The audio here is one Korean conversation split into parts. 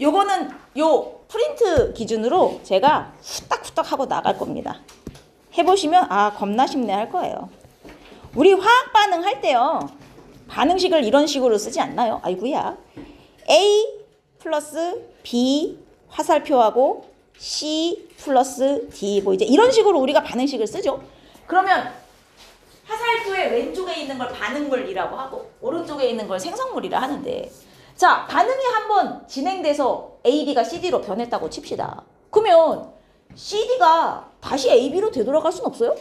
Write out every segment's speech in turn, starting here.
요거는 요 프린트 기준으로 제가 후딱후딱 하고 나갈 겁니다. 해보시면 아 겁나 쉽네 할 거예요. 우리 화학 반응 할 때요. 반응식을 이런 식으로 쓰지 않나요? 아이고야. A 플러스 B 화살표하고 C 플러스 D 뭐 이제 이런 식으로 우리가 반응식을 쓰죠. 그러면 화살표의 왼쪽에 있는 걸 반응물이라고 하고 오른쪽에 있는 걸 생성물이라 하는데 자 반응이 한번 진행돼서 AB가 CD로 변했다고 칩시다. 그러면 CD가 다시 AB로 되돌아갈 순 없어요?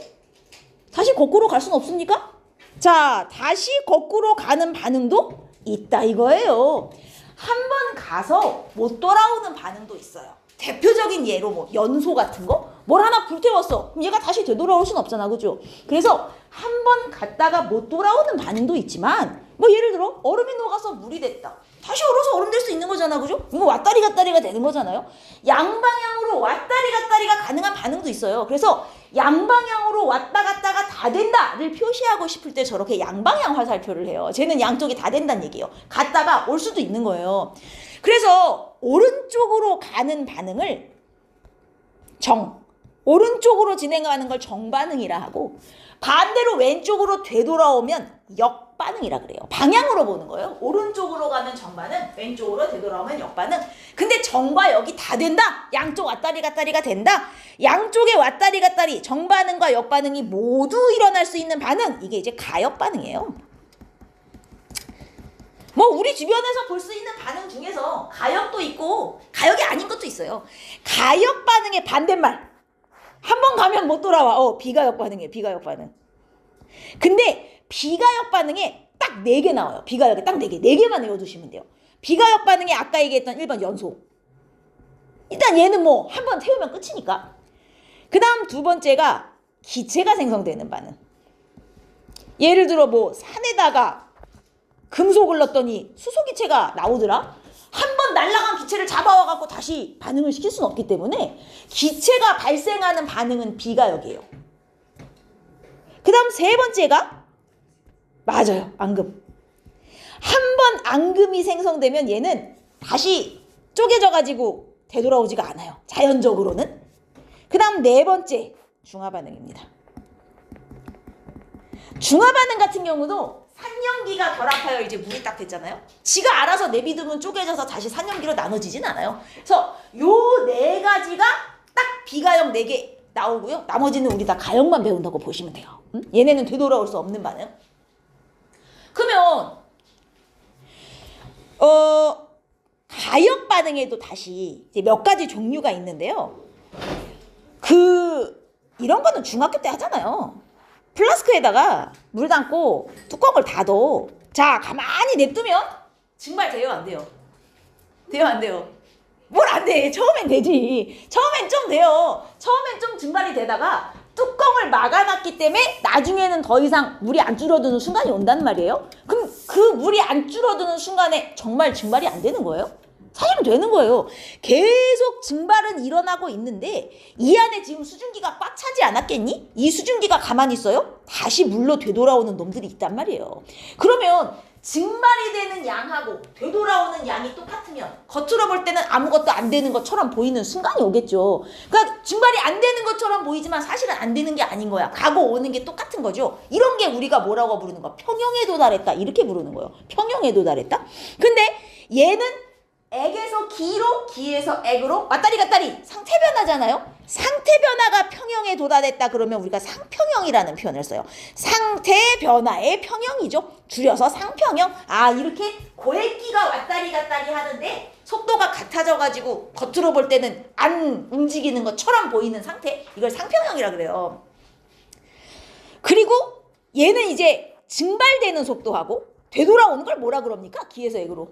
다시 거꾸로 갈 순 없습니까? 자 다시 거꾸로 가는 반응도 있다 이거예요. 한 번 가서 못 돌아오는 반응도 있어요. 대표적인 예로 뭐 연소 같은 거? 뭘 하나 불태웠어. 그럼 얘가 다시 되돌아올 순 없잖아. 그죠? 그래서 한 번 갔다가 못 돌아오는 반응도 있지만 뭐 예를 들어 얼음이 녹아서 물이 됐다. 다시 얼어서 얼음 될 수 있는 거잖아. 그죠? 이거 왔다리 갔다리가 되는 거잖아요. 양방향으로 왔다리 갔다리가 가능한 반응도 있어요. 그래서 양방향으로 왔다 갔다가 다 된다를 표시하고 싶을 때 저렇게 양방향 화살표를 해요. 쟤는 양쪽이 다 된다는 얘기예요. 갔다가 올 수도 있는 거예요. 그래서 오른쪽으로 가는 반응을 오른쪽으로 진행하는 걸 정반응이라 하고 반대로 왼쪽으로 되돌아오면 역반응이라 그래요. 방향으로 보는 거예요. 오른쪽으로 가면 정반응, 왼쪽으로 되돌아오면 역반응. 근데 정과 역이 다 된다? 양쪽 왔다리 갔다리가 된다? 양쪽의 왔다리 갔다리, 정반응과 역반응이 모두 일어날 수 있는 반응, 이게 이제 가역반응이에요. 뭐 우리 주변에서 볼 수 있는 반응 중에서 가역도 있고 가역이 아닌 것도 있어요. 가역 반응의 반대말. 한 번 가면 못 돌아와. 비가역 반응이에요. 비가역 반응. 근데 비가역 반응에 딱 4개 나와요. 비가역에 딱 4개. 4개만 외워두시면 돼요. 비가역 반응에 아까 얘기했던 1번 연소. 일단 얘는 뭐 한 번 태우면 끝이니까. 그 다음 두 번째가 기체가 생성되는 반응. 예를 들어 뭐 산에다가 금속을 넣었더니 수소기체가 나오더라. 한 번 날아간 기체를 잡아와갖고 다시 반응을 시킬 수는 없기 때문에 기체가 발생하는 반응은 비가역이에요. 그 다음 세 번째가 맞아요. 앙금. 한 번 앙금이 생성되면 얘는 다시 쪼개져가지고 되돌아오지가 않아요. 자연적으로는. 그 다음 네 번째 중화반응입니다. 중화반응 같은 경우도 산염기가 결합하여 이제 물이 딱 됐잖아요. 지가 알아서 내비두면 쪼개져서 다시 산염기로 나눠지진 않아요. 그래서 요 네 가지가 딱 비가역 4개 나오고요. 나머지는 우리 다 가역만 배운다고 보시면 돼요. 얘네는 되돌아올 수 없는 반응. 그러면 가역 반응에도 다시 이제 몇 가지 종류가 있는데요. 이런 거는 중학교 때 하잖아요. 플라스크에다가 물 담고 뚜껑을 닫어. 자, 가만히 냅두면 증발 돼요, 안 돼요? 돼요, 안 돼요? 뭘 안 돼? 처음엔 되지. 처음엔 좀 돼요. 처음엔 좀 증발이 되다가 뚜껑을 막아놨기 때문에 나중에는 더 이상 물이 안 줄어드는 순간이 온단 말이에요. 그럼 그 물이 안 줄어드는 순간에 정말 증발이 안 되는 거예요? 사실은 되는 거예요. 계속 증발은 일어나고 있는데 이 안에 지금 수증기가 꽉 차지 않았겠니? 이 수증기가 가만히 있어요? 다시 물로 되돌아오는 놈들이 있단 말이에요. 그러면 증발이 되는 양하고 되돌아오는 양이 똑같으면 겉으로 볼 때는 아무것도 안 되는 것처럼 보이는 순간이 오겠죠. 그러니까 증발이 안 되는 것처럼 보이지만 사실은 안 되는 게 아닌 거야. 가고 오는 게 똑같은 거죠. 이런 게 우리가 뭐라고 부르는 거야? 평형에 도달했다. 이렇게 부르는 거예요. 평형에 도달했다. 근데 얘는 액에서 기로, 기에서 액으로 왔다리 갔다리 상태 변화잖아요. 상태 변화가 평형에 도달했다 그러면 우리가 상평형이라는 표현을 써요. 상태 변화의 평형이죠. 줄여서 상평형. 아, 이렇게 고액기가 왔다리 갔다리 하는데 속도가 같아져가지고 겉으로 볼 때는 안 움직이는 것처럼 보이는 상태. 이걸 상평형이라 그래요. 그리고 얘는 이제 증발되는 속도하고 되돌아오는 걸 뭐라 그럽니까? 기에서 액으로.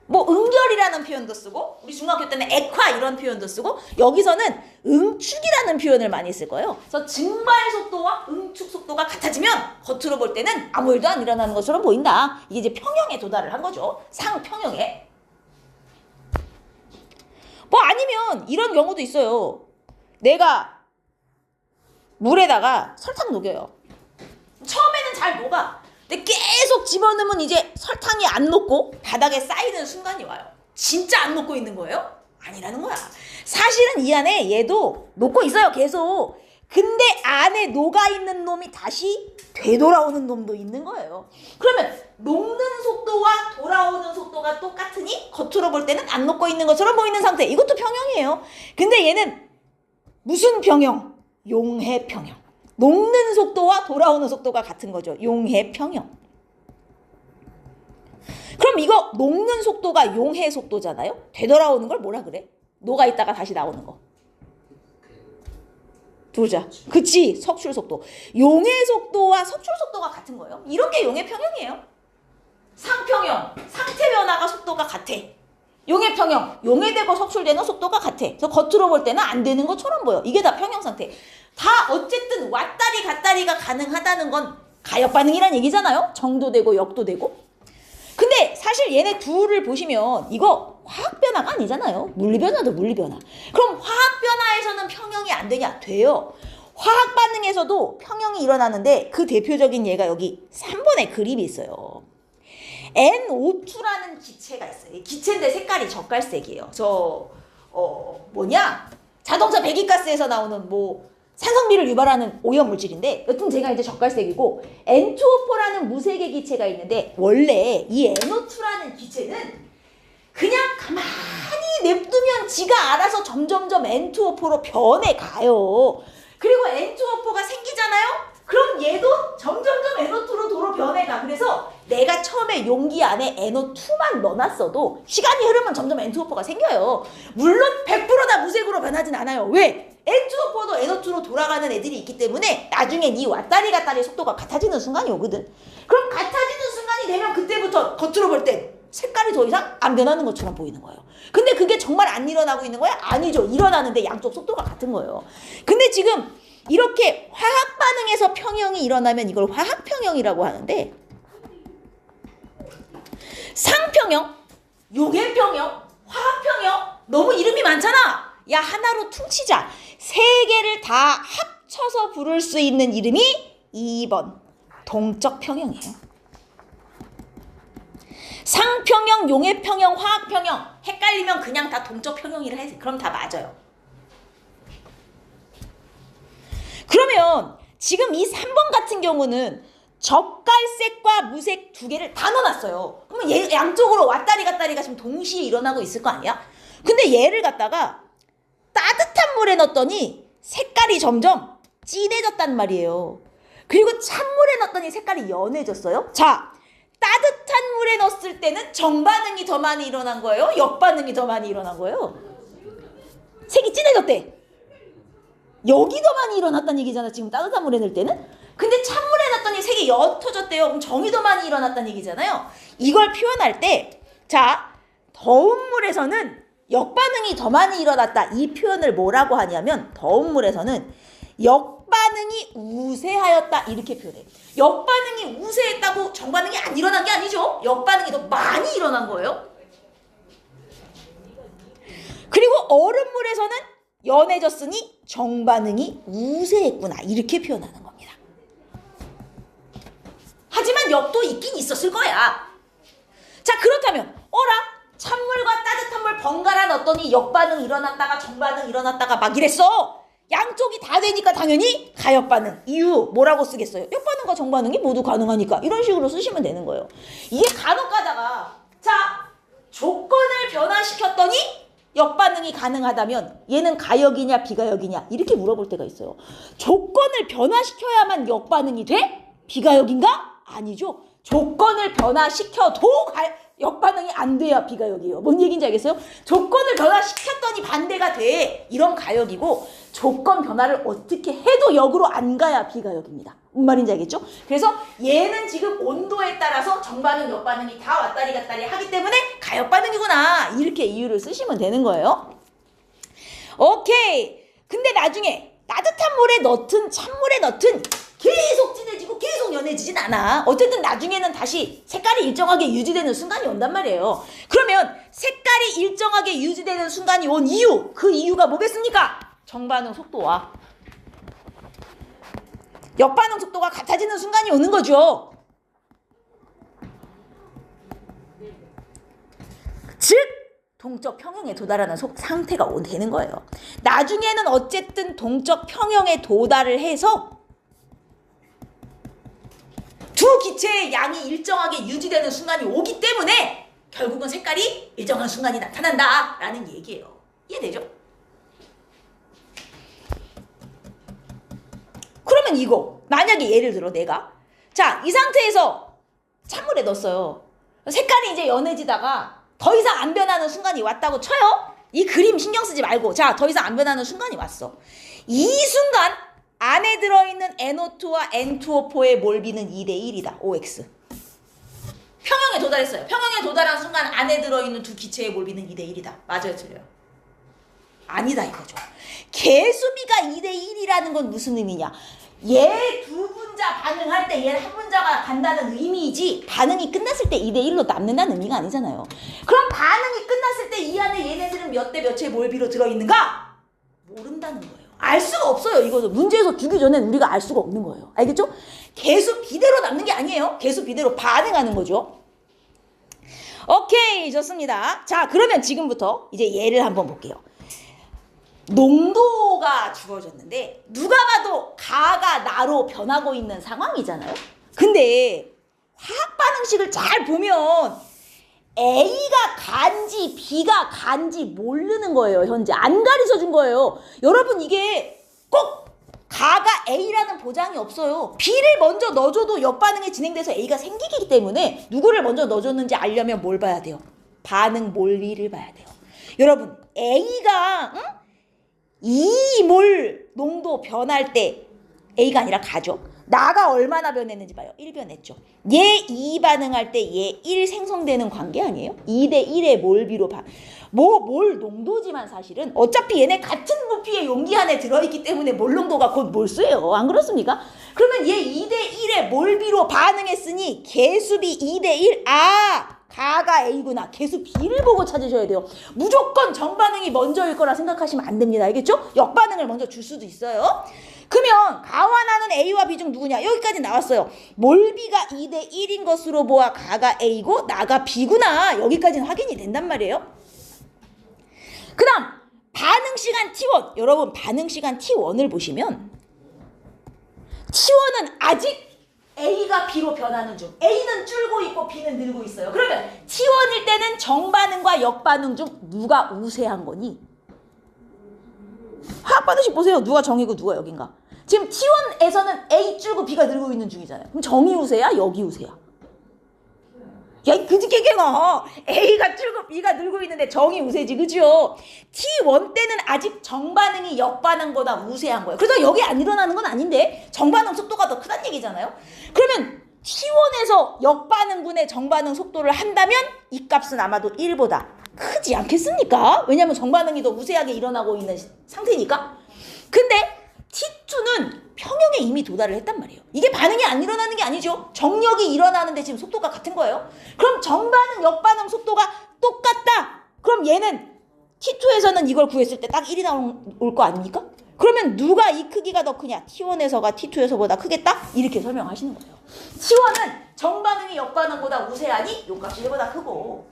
뭐 응결이라는 표현도 쓰고 우리 중학교 때는 액화 이런 표현도 쓰고 여기서는 응축이라는 표현을 많이 쓸 거예요. 그래서 증발 속도와 응축 속도가 같아지면 겉으로 볼 때는 아무 일도 안 일어나는 것처럼 보인다. 이게 이제 평형에 도달을 한 거죠. 상평형에. 뭐 아니면 이런 경우도 있어요. 내가 물에다가 설탕 녹여요. 처음에는 잘 녹아. 근데 계속 집어넣으면 이제 설탕이 안 녹고 바닥에 쌓이는 순간이 와요. 진짜 안 녹고 있는 거예요? 아니라는 거야. 사실은 이 안에 얘도 녹고 있어요, 계속. 근데 안에 녹아있는 놈이 다시 되돌아오는 놈도 있는 거예요. 그러면 녹는 속도와 돌아오는 속도가 똑같으니 겉으로 볼 때는 안 녹고 있는 것처럼 보이는 상태. 이것도 평형이에요. 근데 얘는 무슨 평형? 용해 평형. 녹는 속도와 돌아오는 속도가 같은 거죠. 용해 평형. 그럼 이거 녹는 속도가 용해 속도잖아요? 되돌아오는 걸 뭐라 그래? 녹아있다가 다시 나오는 거. 두자. 그치. 석출 속도. 용해 속도와 석출 속도가 같은 거예요. 이런 게 용해 평형이에요. 상평형. 상태 변화가 속도가 같아. 용해 평형. 용해되고 석출되는 속도가 같아. 그래서 겉으로 볼 때는 안 되는 것처럼 보여. 이게 다 평형 상태. 다 어쨌든 왔다리 갔다리가 가능하다는 건 가역 반응이란 얘기잖아요. 정도되고 역도되고. 근데 사실 얘네 둘을 보시면 이거 화학 변화가 아니잖아요. 물리 변화도 물리 변화. 그럼 화학 변화에서는 평형이 안 되냐? 돼요. 화학 반응에서도 평형이 일어나는데 그 대표적인 예가 여기 3번에 그림이 있어요. NO2라는 기체가 있어요. 기체인데 색깔이 젓갈색이에요. 자동차 배기가스에서 나오는 산성비를 유발하는 오염물질인데 여튼 제가 이제 젓갈색이고 N2O4라는 무색의 기체가 있는데 원래 이 NO2라는 기체는 그냥 가만히 냅두면 지가 알아서 점점점 N2O4로 변해가요. 그리고 N2O4가 생기잖아요? 그럼 얘도 점점점 NO2로 도로 변해가. 그래서 내가 처음에 용기 안에 NO2만 넣어놨어도 시간이 흐르면 점점 N2O4가 생겨요. 물론 100%다 무색으로 변하진 않아요. 왜? N2O4도 NO2로 돌아가는 애들이 있기 때문에 나중에 네 왔다리 갔다리 속도가 같아지는 순간이 오거든. 그럼 같아지는 순간이 되면 그때부터 겉으로 볼 때 색깔이 더 이상 안 변하는 것처럼 보이는 거예요. 근데 그게 정말 안 일어나고 있는 거야? 아니죠. 일어나는데 양쪽 속도가 같은 거예요. 근데 지금 이렇게 화학 반응에서 평형이 일어나면 이걸 화학 평형이라고 하는데 상평형, 용해 평형, 화학 평형 너무 이름이 많잖아. 야 하나로 퉁치자. 세 개를 다 합쳐서 부를 수 있는 이름이 2번 동적 평형이에요. 상평형, 용해평형, 화학평형 헷갈리면 그냥 다 동적 평형이라 해서 그럼 다 맞아요. 그러면 지금 이 3번 같은 경우는 젓갈색과 무색 두 개를 다 넣어놨어요. 그러면 양쪽으로 왔다리 갔다리가 지금 동시에 일어나고 있을 거 아니야? 근데 얘를 갖다가 따뜻한 물에 넣었더니 색깔이 점점 진해졌단 말이에요. 그리고 찬물에 넣었더니 색깔이 연해졌어요. 자, 따뜻한 물에 넣었을 때는 정반응이 더 많이 일어난 거예요? 역반응이 더 많이 일어난 거예요? 색이 진해졌대. 여기 더 많이 일어났다는 얘기잖아. 지금 따뜻한 물에 넣을 때는. 근데 찬물에 넣었더니 색이 옅어졌대요. 그럼 정이 더 많이 일어났다는 얘기잖아요. 이걸 표현할 때 자, 더운 물에서는 역반응이 더 많이 일어났다. 이 표현을 뭐라고 하냐면 더운 물에서는 역반응이 우세하였다. 이렇게 표현해요. 역반응이 우세했다고 정반응이 안 일어난 게 아니죠. 역반응이 더 많이 일어난 거예요. 그리고 얼음물에서는 연해졌으니 정반응이 우세했구나. 이렇게 표현하는 겁니다. 하지만 역도 있긴 있었을 거야. 자, 그렇다면 찬물과 따뜻한 물 번갈아 넣었더니 역반응 일어났다가 정반응 일어났다가 막 이랬어. 양쪽이 다 되니까 당연히 가역반응. 이유 뭐라고 쓰겠어요? 역반응과 정반응이 모두 가능하니까 이런 식으로 쓰시면 되는 거예요. 이게 간혹 가다가 자, 조건을 변화시켰더니 역반응이 가능하다면 얘는 가역이냐 비가역이냐 이렇게 물어볼 때가 있어요. 조건을 변화시켜야만 역반응이 돼? 비가역인가? 아니죠. 조건을 변화시켜도 역반응이 안 돼야 비가역이에요. 뭔 얘기인지 알겠어요? 조건을 변화시켰더니 반대가 돼. 이런 가역이고 조건 변화를 어떻게 해도 역으로 안 가야 비가역입니다. 뭔 말인지 알겠죠? 그래서 얘는 지금 온도에 따라서 정반응, 역반응이 다 왔다리 갔다리 하기 때문에 가역반응이구나. 이렇게 이유를 쓰시면 되는 거예요. 오케이. 근데 나중에 따뜻한 물에 넣든 찬물에 넣든 계속 진해지고 계속 연해지진 않아. 어쨌든 나중에는 다시 색깔이 일정하게 유지되는 순간이 온단 말이에요. 그러면 색깔이 일정하게 유지되는 순간이 온 이유, 그 이유가 뭐겠습니까? 정반응 속도와 역반응 속도가 같아지는 순간이 오는 거죠. 즉 동적 평형에 도달하는 상태가 되는 거예요. 나중에는 어쨌든 동적 평형에 도달을 해서 두 기체의 양이 일정하게 유지되는 순간이 오기 때문에 결국은 색깔이 일정한 순간이 나타난다라는 얘기예요. 이해되죠? 그러면 이거 만약에 예를 들어 내가 자, 이 상태에서 찬물에 넣었어요. 색깔이 이제 연해지다가 더 이상 안 변하는 순간이 왔다고 쳐요. 이 그림 신경 쓰지 말고 자, 더 이상 안 변하는 순간이 왔어. 이 순간 안에 들어있는 NO2와 N2O4의 몰비는 2대1이다. OX. 평형에 도달했어요. 평형에 도달한 순간 안에 들어있는 두 기체의 몰비는 2대1이다. 맞아요, 틀려요? 아니다 이거죠. 개수비가 2대1이라는 건 무슨 의미냐? 얘 두 분자 반응할 때 얘 한 분자가 간다는 의미이지 반응이 끝났을 때 2대1로 남는다는 의미가 아니잖아요. 그럼 반응이 끝났을 때 이 안에 얘네들은 몇 대 몇의 몰비로 들어있는가? 모른다는 거예요. 알 수가 없어요. 이거는 문제에서 주기 전엔 우리가 알 수가 없는 거예요. 알겠죠? 개수 비대로 남는 게 아니에요. 개수 비대로 반응하는 거죠. 오케이, 좋습니다. 자, 그러면 지금부터 이제 얘를 한번 볼게요. 농도가 주어졌는데 누가 봐도 가가 나로 변하고 있는 상황이잖아요. 근데 화학 반응식을 잘 보면 A가 간지 B가 간지 모르는 거예요. 현재 안 가르쳐 준 거예요. 여러분 이게 꼭 가가 A라는 보장이 없어요. B를 먼저 넣어줘도 역반응이 진행돼서 A가 생기기 때문에 누구를 먼저 넣어줬는지 알려면 뭘 봐야 돼요? 반응 몰비를 봐야 돼요. 여러분 A가 2몰 농도 변할 때 A가 아니라 가죠. 나가 얼마나 변했는지 봐요. 1 변했죠. 얘 2 반응할 때 얘 1 생성되는 관계 아니에요? 2대1의 몰비로 몰 농도지만 사실은 어차피 얘네 같은 부피의 용기 안에 들어있기 때문에 몰 농도가 곧 몰수예요. 안 그렇습니까? 그러면 얘 2대1의 몰비로 반응했으니 개수비 2대1 가가 A구나. 개수 B를 보고 찾으셔야 돼요. 무조건 정반응이 먼저일 거라 생각하시면 안 됩니다. 알겠죠? 역반응을 먼저 줄 수도 있어요. 그러면 가와 나는 A와 B 중 누구냐? 여기까지 나왔어요. 몰비가 2대1인 것으로 보아 가가 A고 나가 B구나. 여기까지는 확인이 된단 말이에요. 그 다음 반응시간 T1. 여러분 반응시간 T1을 보시면 T1은 아직 A가 B로 변하는 중. A는 줄고 있고 B는 늘고 있어요. 그러면 T1일 때는 정반응과 역반응 중 누가 우세한 거니? 화학 반응식 보세요. 누가 정이고 누가 역인가? 지금 T1에서는 A 줄고 B가 늘고 있는 중이잖아요. 그럼 정이 우세야? 역이 우세야? 야, 이 그지개갱아. A가 줄고 B가 늘고 있는데 정이 우세지, 그죠? T1 때는 아직 정반응이 역반응보다 우세한 거예요. 그래서 여기 안 일어나는 건 아닌데 정반응 속도가 더 크다는 얘기잖아요. 그러면 T1에서 역반응분의 정반응 속도를 한다면 이 값은 아마도 1보다 크지 않겠습니까? 왜냐하면 정반응이 더 우세하게 일어나고 있는 상태니까. 근데 T2는 평형에 이미 도달을 했단 말이에요. 이게 반응이 안 일어나는 게 아니죠. 정력이 일어나는데 지금 속도가 같은 거예요. 그럼 정반응, 역반응 속도가 똑같다. 그럼 얘는 T2에서는 이걸 구했을 때 딱 1이 나올 거 아닙니까? 그러면 누가 이 크기가 더 크냐? T1에서가 T2에서보다 크겠다? 이렇게 설명하시는 거예요. T1은 정반응이 역반응보다 우세하니 이 값이 1보다 크고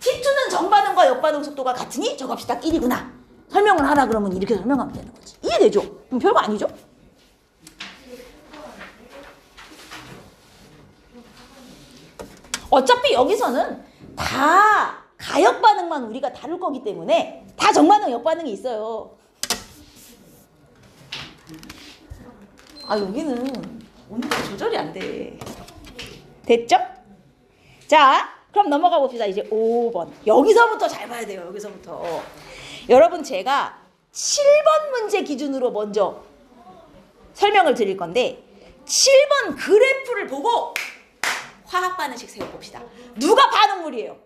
T2는 정반응과 역반응 속도가 같으니 저 값이 딱 1이구나. 설명을 하라 그러면 이렇게 설명하면 되는 거지. 이해되죠? 별거 아니죠? 어차피 여기서는 다 가역 반응만 우리가 다룰 거기 때문에 다 정반응, 역반응이 있어요. 여기는 온도 조절이 안 돼. 됐죠? 자, 그럼 넘어가 봅시다. 이제 5번. 여기서부터 잘 봐야 돼요. 여기서부터. 여러분 제가 7번 문제 기준으로 먼저 설명을 드릴 건데 7번 그래프를 보고 화학 반응식 세워봅시다. 누가 반응물이에요?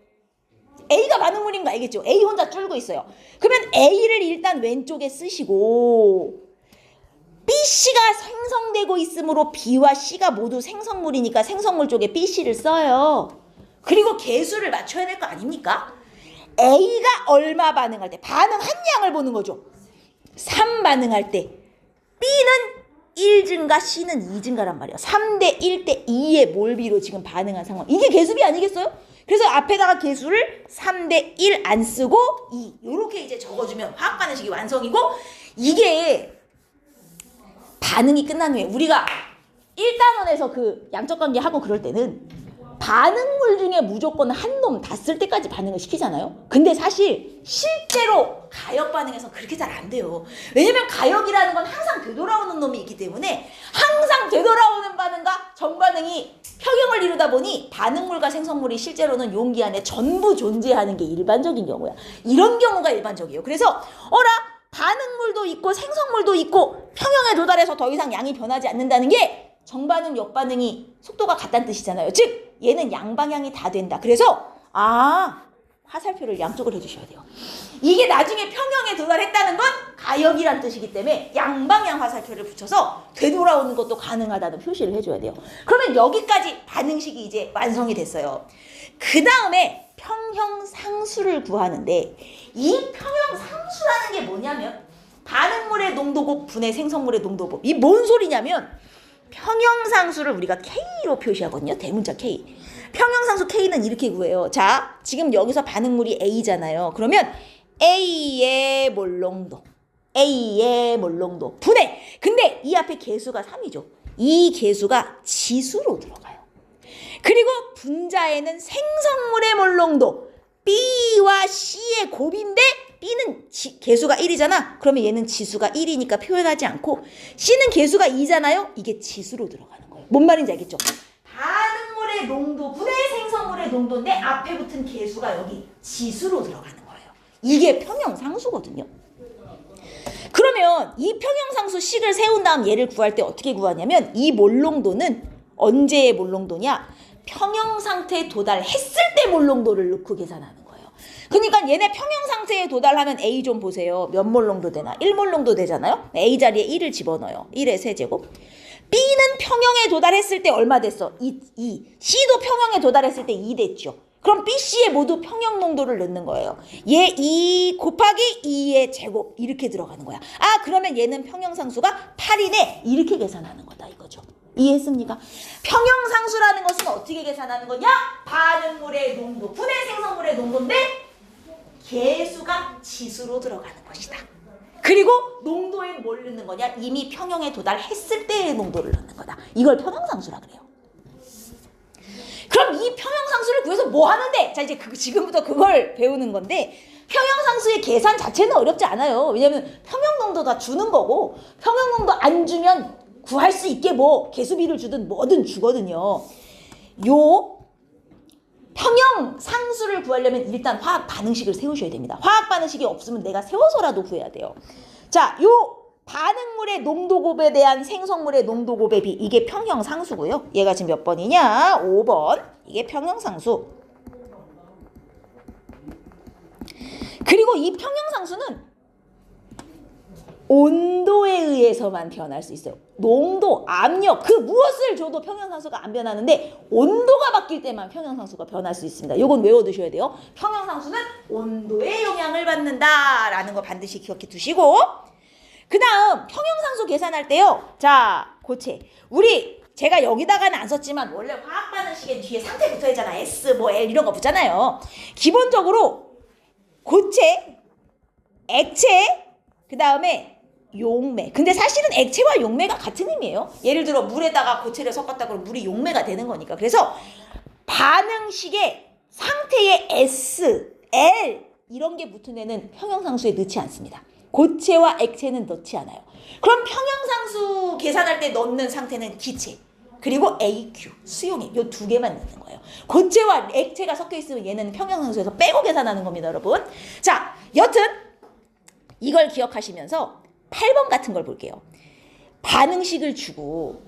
A가 반응물인 거 알겠죠? A 혼자 줄고 있어요. 그러면 A를 일단 왼쪽에 쓰시고 BC가 생성되고 있으므로 B와 C가 모두 생성물이니까 생성물 쪽에 BC를 써요. 그리고 개수를 맞춰야 될 거 아닙니까? A가 얼마 반응할 때 반응한 양을 보는 거죠. 3 반응할 때 B는 1 증가, C는 2 증가란 말이에요. 3대 1대 2의 몰비로 지금 반응한 상황. 이게 개수비 아니겠어요? 그래서 앞에다가 개수를 3대 1 안 쓰고 2 요렇게 이제 적어주면 화학 반응식이 완성이고, 이게 반응이 끝난 후에 우리가 1단원에서 그 양적 관계 하고 그럴 때는 반응물 중에 무조건 한 놈 다 쓸 때까지 반응을 시키잖아요. 근데 사실 실제로 가역 반응에서 그렇게 잘 안 돼요. 왜냐면 가역이라는 건 항상 되돌아오는 놈이 있기 때문에 항상 되돌아오는 반응과 정반응이 평형을 이루다 보니 반응물과 생성물이 실제로는 용기 안에 전부 존재하는 게 일반적인 경우야. 이런 경우가 일반적이에요. 그래서 반응물도 있고 생성물도 있고 평형에 도달해서 더 이상 양이 변하지 않는다는 게 정반응, 역반응이 속도가 같다는 뜻이잖아요. 즉 얘는 양방향이 다 된다. 그래서 화살표를 양쪽으로 해주셔야 돼요. 이게 나중에 평형에 도달했다는 건 가역이란 뜻이기 때문에 양방향 화살표를 붙여서 되돌아오는 것도 가능하다는 표시를 해줘야 돼요. 그러면 여기까지 반응식이 이제 완성이 됐어요. 그 다음에 평형상수를 구하는데, 이 평형상수라는 게 뭐냐면 반응물의 농도곱 분의 생성물의 농도곱. 이 뭔 소리냐면 평형상수를 우리가 K로 표시하거든요. 대문자 K. 평형상수 K는 이렇게 구해요. 자, 지금 여기서 반응물이 A잖아요. 그러면 A의 몰농도, A의 몰농도 분해. 근데 이 앞에 개수가 3이죠. 이 개수가 지수로 들어가요. 그리고 분자에는 생성물의 몰농도 B와 C의 곱인데 B는 개수가 1이잖아. 그러면 얘는 지수가 1이니까 표현하지 않고, C는 개수가 2잖아요. 이게 지수로 들어가는 거예요. 뭔 말인지 알겠죠? 반응물의 농도 분의 생성물의 농도인데 앞에 붙은 개수가 여기 지수로 들어가는 거예요. 이게 평형상수거든요. 그러면 이 평형상수 식을 세운 다음 얘를 구할 때 어떻게 구하냐면, 이 몰농도는 언제의 몰농도냐? 평형상태에 도달했을 때 몰농도를 넣고 계산하는 거예요. 그러니까 얘네 평형상태에 도달하면 A 좀 보세요. 몇 몰농도 되나? 1몰농도 되잖아요. A 자리에 1을 집어넣어요. 1의 세제곱. B는 평형에 도달했을 때 얼마 됐어? 2. C도 평형에 도달했을 때 2 됐죠. 그럼 B, C에 모두 평형 농도를 넣는 거예요. 얘 2 곱하기 2의 제곱 이렇게 들어가는 거야. 그러면 얘는 평형상수가 8이네. 이렇게 계산하는 거다 이거죠. 이해했습니까? 평형상수라는 것은 어떻게 계산하는 거냐? 반응물의 농도 분의 생성물의 농도인데 개수가 지수로 들어가는 것이다. 그리고 농도에 뭘 넣는 거냐? 이미 평형에 도달했을 때의 농도를 넣는 거다. 이걸 평형상수라 그래요. 그럼 이 평형상수를 구해서 뭐 하는데? 자, 이제 지금부터 그걸 배우는 건데, 평형상수의 계산 자체는 어렵지 않아요. 왜냐면 평형농도 다 주는 거고, 평형농도 안 주면 구할 수 있게 뭐 개수비를 주든 뭐든 주거든요. 요 평형상수를 구하려면 일단 화학 반응식을 세우셔야 됩니다. 화학 반응식이 없으면 내가 세워서라도 구해야 돼요. 자, 요 반응물의 농도곱에 대한 생성물의 농도곱의 비, 이게 평형상수고요. 얘가 지금 몇 번이냐? 5번. 이게 평형상수. 그리고 이 평형상수는 온도에 의해서만 변할 수 있어요. 농도, 압력, 그 무엇을 줘도 평형상수가 안 변하는데 온도가 바뀔 때만 평형상수가 변할 수 있습니다. 요건 외워두셔야 돼요. 평형상수는 온도에 영향을 받는다라는 거 반드시 기억해 두시고, 그 다음 평형상수 계산할 때요. 자, 고체. 제가 여기다가는 안 썼지만 원래 화학 반응식에 뒤에 상태 붙어 있잖아. S, L 이런 거 붙잖아요. 기본적으로 고체, 액체, 그 다음에 용매. 근데 사실은 액체와 용매가 같은 의미예요. 예를 들어 물에다가 고체를 섞었다 그러면 물이 용매가 되는 거니까. 그래서 반응식의 상태에 S, L 이런 게 붙은 애는 평형상수에 넣지 않습니다. 고체와 액체는 넣지 않아요. 그럼 평형상수 계산할 때 넣는 상태는 기체, 그리고 AQ, 수용액 이 두 개만 넣는 거예요. 고체와 액체가 섞여 있으면 얘는 평형상수에서 빼고 계산하는 겁니다, 여러분. 자, 여튼 이걸 기억하시면서 8번 같은 걸 볼게요. 반응식을 주고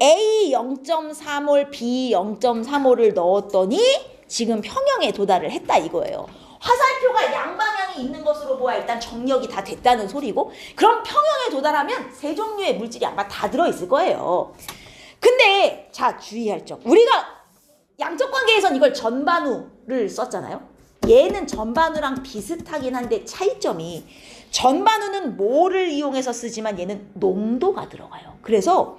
A 0.3올, B 0.3홀을 넣었더니 지금 평형에 도달을 했다 이거예요. 화살표가 양방향이 있는 것으로 보아 일단 정력이 다 됐다는 소리고, 그럼 평형에 도달하면 세 종류의 물질이 아마 다 들어있을 거예요. 근데 자, 주의할 점. 우리가 양적 관계에선 이걸 전반우를 썼잖아요. 얘는 전반우랑 비슷하긴 한데 차이점이 전반우는 뭐를 이용해서 쓰지만 얘는 농도가 들어가요. 그래서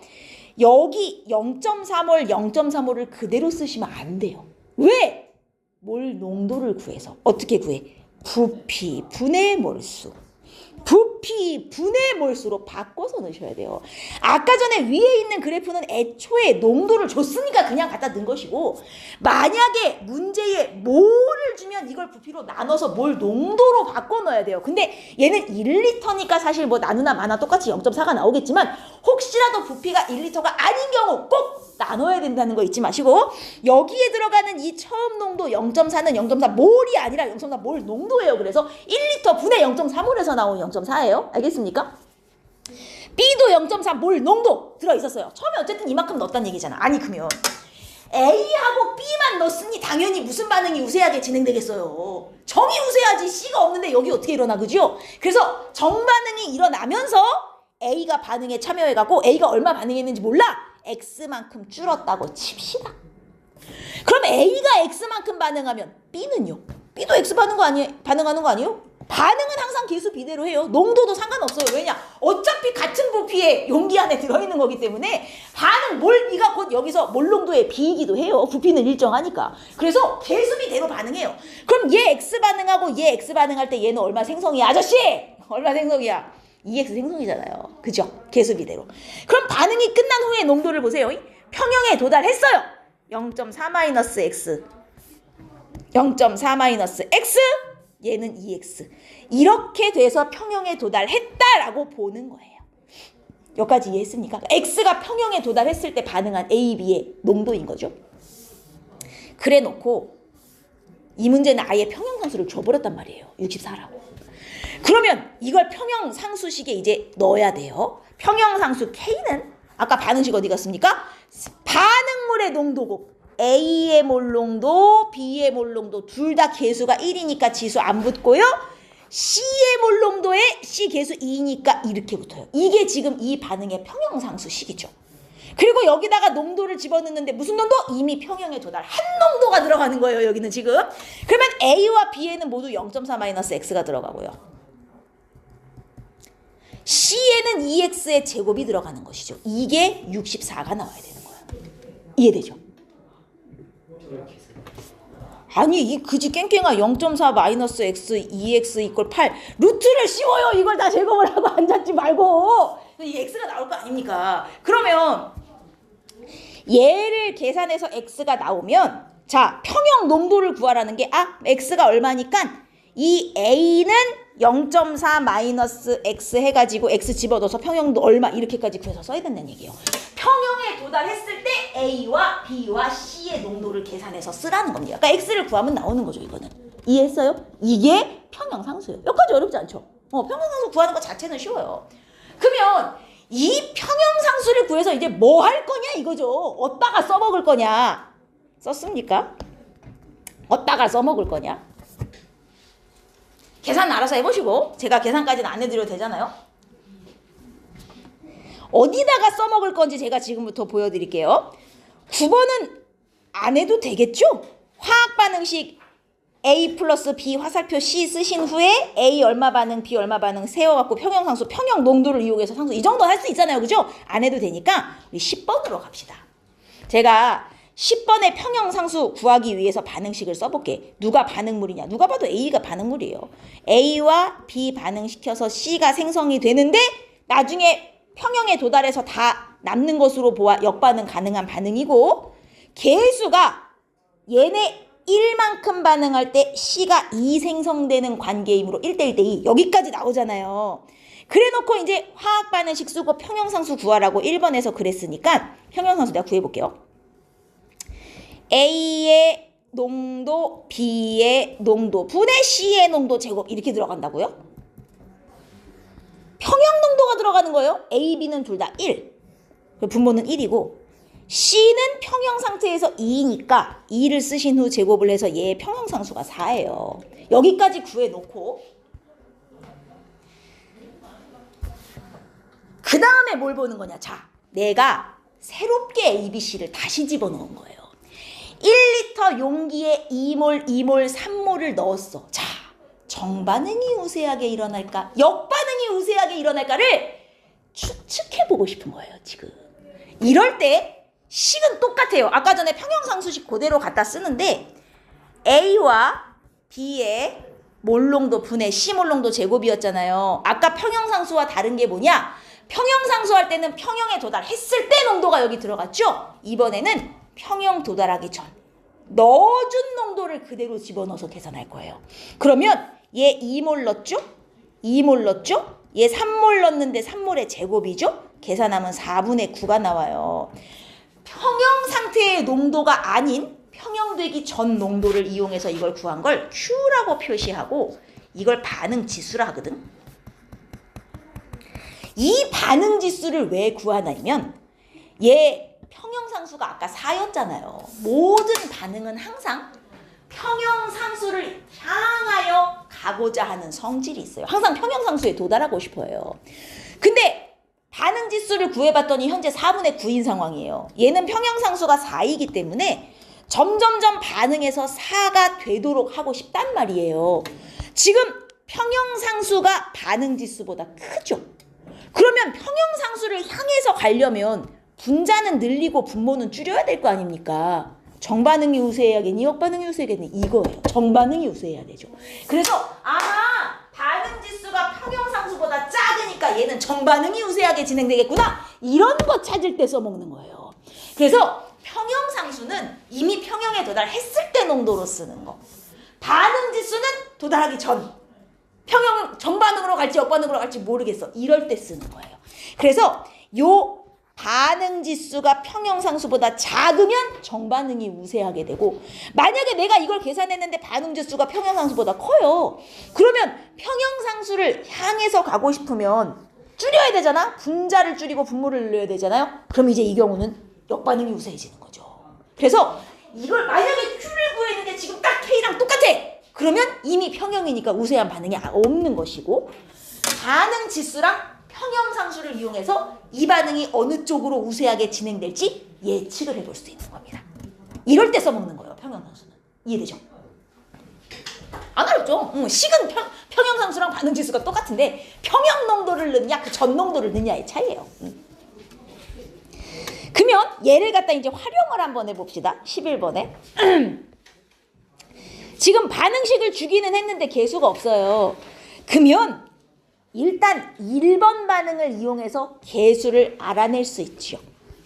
여기 0.3몰, 0.3몰을 그대로 쓰시면 안 돼요. 왜? 몰 농도를 구해서. 어떻게 구해? 부피, 분해 몰수. 부피, 분해 몰수로 바꿔서 넣으셔야 돼요. 아까 전에 위에 있는 그래프는 애초에 농도를 줬으니까 그냥 갖다 넣은 것이고, 만약에 문제에 몰을 주면 이걸 부피로 나눠서 몰 농도로 바꿔 넣어야 돼요. 근데 얘는 1리터니까 사실 뭐 나누나 마나 똑같이 0.4가 나오겠지만 혹시라도 부피가 1리터가 아닌 경우 꼭 나눠야 된다는 거 잊지 마시고, 여기에 들어가는 이 처음 농도 0.4는 0.4 몰이 아니라 0.4 몰 농도예요. 그래서 1리터 분의 0.3몰에서 나온 0.4예요. 알겠습니까? B도 0.4 몰 농도 들어있었어요. 처음에 어쨌든 이만큼 넣었다는 얘기잖아. 아니 그러면 A하고 B만 넣었으니 당연히 무슨 반응이 우세하게 진행되겠어요. 정이 우세하지 C가 없는데 여기 어떻게 일어나, 그죠? 그래서 정반응이 일어나면서 A가 반응에 참여해가고 A가 얼마 반응했는지 몰라. X만큼 줄었다고 칩시다. 그럼 A가 X만큼 반응하면 B는요? B도 X 반응하는 거 아니에요? 반응은 항상 계수 비대로 해요. 농도도 상관없어요. 왜냐? 어차피 같은 부피의 용기 안에 들어있는 거기 때문에 반응 몰 B가 곧 여기서 몰 농도의 B이기도 해요. 부피는 일정하니까. 그래서 계수 비대로 반응해요. 그럼 얘 X 반응하고 얘 X 반응할 때 얘는 얼마 생성이야? 아저씨! 얼마 생성이야? 2x 생성이잖아요. 그죠? 계수비대로. 그럼 반응이 끝난 후에 농도를 보세요. 평형에 도달했어요. 0.4-x 0.4-x 얘는 2x 이렇게 돼서 평형에 도달했다라고 보는 거예요. 여기까지 이해했습니까? x가 평형에 도달했을 때 반응한 a, b의 농도인 거죠. 그래 놓고 이 문제는 아예 평형상수를 줘버렸단 말이에요. 64라고. 그러면 이걸 평형상수식에 이제 넣어야 돼요. 평형상수 K는 아까 반응식 어디 갔습니까? 반응물의 농도고 A의 몰농도, B의 몰농도 둘 다 계수가 1이니까 지수 안 붙고요. C의 몰농도에 C 계수 2니까 이렇게 붙어요. 이게 지금 이 반응의 평형상수식이죠. 그리고 여기다가 농도를 집어넣는데 무슨 농도? 이미 평형에 도달한 농도가 들어가는 거예요. 여기는 지금. 그러면 A와 B에는 모두 0.4-x가 들어가고요. C에는 2x의 제곱이 들어가는 것이죠. 이게 64가 나와야 되는 거예요. 이해되죠? 아니 이 그지 깽깽아 0.4-x 2x 이퀄 8 루트를 씌워요. 이걸 다 제곱을 하고 앉았지 말고 이 x가 나올 거 아닙니까? 그러면 얘를 계산해서 x가 나오면 자 평형 농도를 구하라는 게 x가 얼마니까 이 a는 0.4-x 해가지고 x 집어넣어서 평형도 얼마 이렇게까지 구해서 써야 된다는 얘기예요. 평형에 도달했을 때 A와 B와 C의 농도를 계산해서 쓰라는 겁니다. 그러니까 x를 구하면 나오는 거죠. 이거는. 이해했어요? 이게 평형상수예요. 여기까지 어렵지 않죠? 평형상수 구하는 것 자체는 쉬워요. 그러면 이 평형상수를 구해서 이제 뭐 할 거냐 이거죠. 어디다가 써먹을 거냐. 썼습니까? 어디다가 써먹을 거냐. 계산 알아서 해보시고 제가 계산까지는 안 해드려도 되잖아요. 어디다가 써먹을 건지 제가 지금부터 보여드릴게요. 9번은 안 해도 되겠죠? 화학반응식 A 플러스 B 화살표 C 쓰신 후에 A 얼마 반응, B 얼마 반응 세워갖고 평형상수, 평형 농도를 이용해서 상수 이 정도 할 수 있잖아요. 그죠? 안 해도 되니까 우리 10번으로 갑시다. 제가 10번의 평형상수 구하기 위해서 반응식을 써볼게. 누가 반응물이냐? 누가 봐도 A가 반응물이에요. A와 B 반응시켜서 C가 생성이 되는데 나중에 평형에 도달해서 다 남는 것으로 보아 역반응 가능한 반응이고 계수가 얘네 1만큼 반응할 때 C가 2 생성되는 관계이므로 1대1 대 2 여기까지 나오잖아요. 그래 놓고 이제 화학반응식 쓰고 평형상수 구하라고 1번에서 그랬으니까 평형상수 내가 구해볼게요. A의 농도, B의 농도, 분의 C의 농도 제곱 이렇게 들어간다고요? 평형 농도가 들어가는 거예요. A, B는 둘 다 1. 분모는 1이고 C는 평형 상태에서 2니까 2를 쓰신 후 제곱을 해서 얘의 평형상수가 4예요. 여기까지 구해놓고 그 다음에 뭘 보는 거냐. 자, 내가 새롭게 A, B, C를 다시 집어넣은 거예요. 1리터 용기에 2몰, 2몰, 3몰을 넣었어. 자, 정반응이 우세하게 일어날까? 역반응이 우세하게 일어날까를 추측해보고 싶은 거예요, 지금. 이럴 때 식은 똑같아요. 아까 전에 평형상수식 그대로 갖다 쓰는데 A와 B의 몰농도 분의 C몰농도 제곱이었잖아요. 아까 평형상수와 다른 게 뭐냐? 평형상수 할 때는 평형에 도달했을 때 농도가 여기 들어갔죠? 이번에는 평형 도달하기 전 넣어준 농도를 그대로 집어넣어서 계산할 거예요. 그러면 얘 2몰 넣었죠? 2몰 넣었죠? 얘 3몰 넣었는데 3몰의 제곱이죠? 계산하면 4분의 9가 나와요. 평형 상태의 농도가 아닌 평형되기 전 농도를 이용해서 이걸 구한 걸 Q라고 표시하고 이걸 반응지수라 하거든. 이 반응지수를 왜 구하냐면 얘 평형상수가 아까 4였잖아요. 모든 반응은 항상 평형상수를 향하여 가고자 하는 성질이 있어요. 항상 평형상수에 도달하고 싶어요. 근데 반응지수를 구해봤더니 현재 4분의 9인 상황이에요. 얘는 평형상수가 4이기 때문에 점점점 반응해서 4가 되도록 하고 싶단 말이에요. 지금 평형상수가 반응지수보다 크죠. 그러면 평형상수를 향해서 가려면 분자는 늘리고 분모는 줄여야 될 거 아닙니까? 정반응이 우세해야겠니? 역반응이 우세해야겠니? 이거예요. 정반응이 우세해야 되죠. 그래서 반응지수가 평형상수보다 작으니까 얘는 정반응이 우세하게 진행되겠구나. 이런 거 찾을 때 써먹는 거예요. 그래서 평형상수는 이미 평형에 도달했을 때 농도로 쓰는 거. 반응지수는 도달하기 전. 평형 정반응으로 갈지 역반응으로 갈지 모르겠어. 이럴 때 쓰는 거예요. 그래서 요 반응지수가 평형상수보다 작으면 정반응이 우세하게 되고 만약에 내가 이걸 계산했는데 반응지수가 평형상수보다 커요. 그러면 평형상수를 향해서 가고 싶으면 줄여야 되잖아. 분자를 줄이고 분모를 늘려야 되잖아요. 그럼 이제 이 경우는 역반응이 우세해지는 거죠. 그래서 이걸 만약에 Q를 구했는데 지금 딱 K랑 똑같아. 그러면 이미 평형이니까 우세한 반응이 없는 것이고 반응지수랑 평형상수를 이용해서 이 반응이 어느 쪽으로 우세하게 진행될지 예측을 해볼 수 있는 겁니다. 이럴 때 써먹는 거예요. 평형상수는. 이해되죠? 안 어렵죠? 식은 평형상수랑 반응지수가 똑같은데 평형 농도를 넣냐 그 전 농도를 넣냐의 차이예요. 그러면 얘를 갖다 이제 활용을 한번 해봅시다. 11번에 지금 반응식을 주기는 했는데 개수가 없어요. 그러면 일단 1번 반응을 이용해서 개수를 알아낼 수 있죠.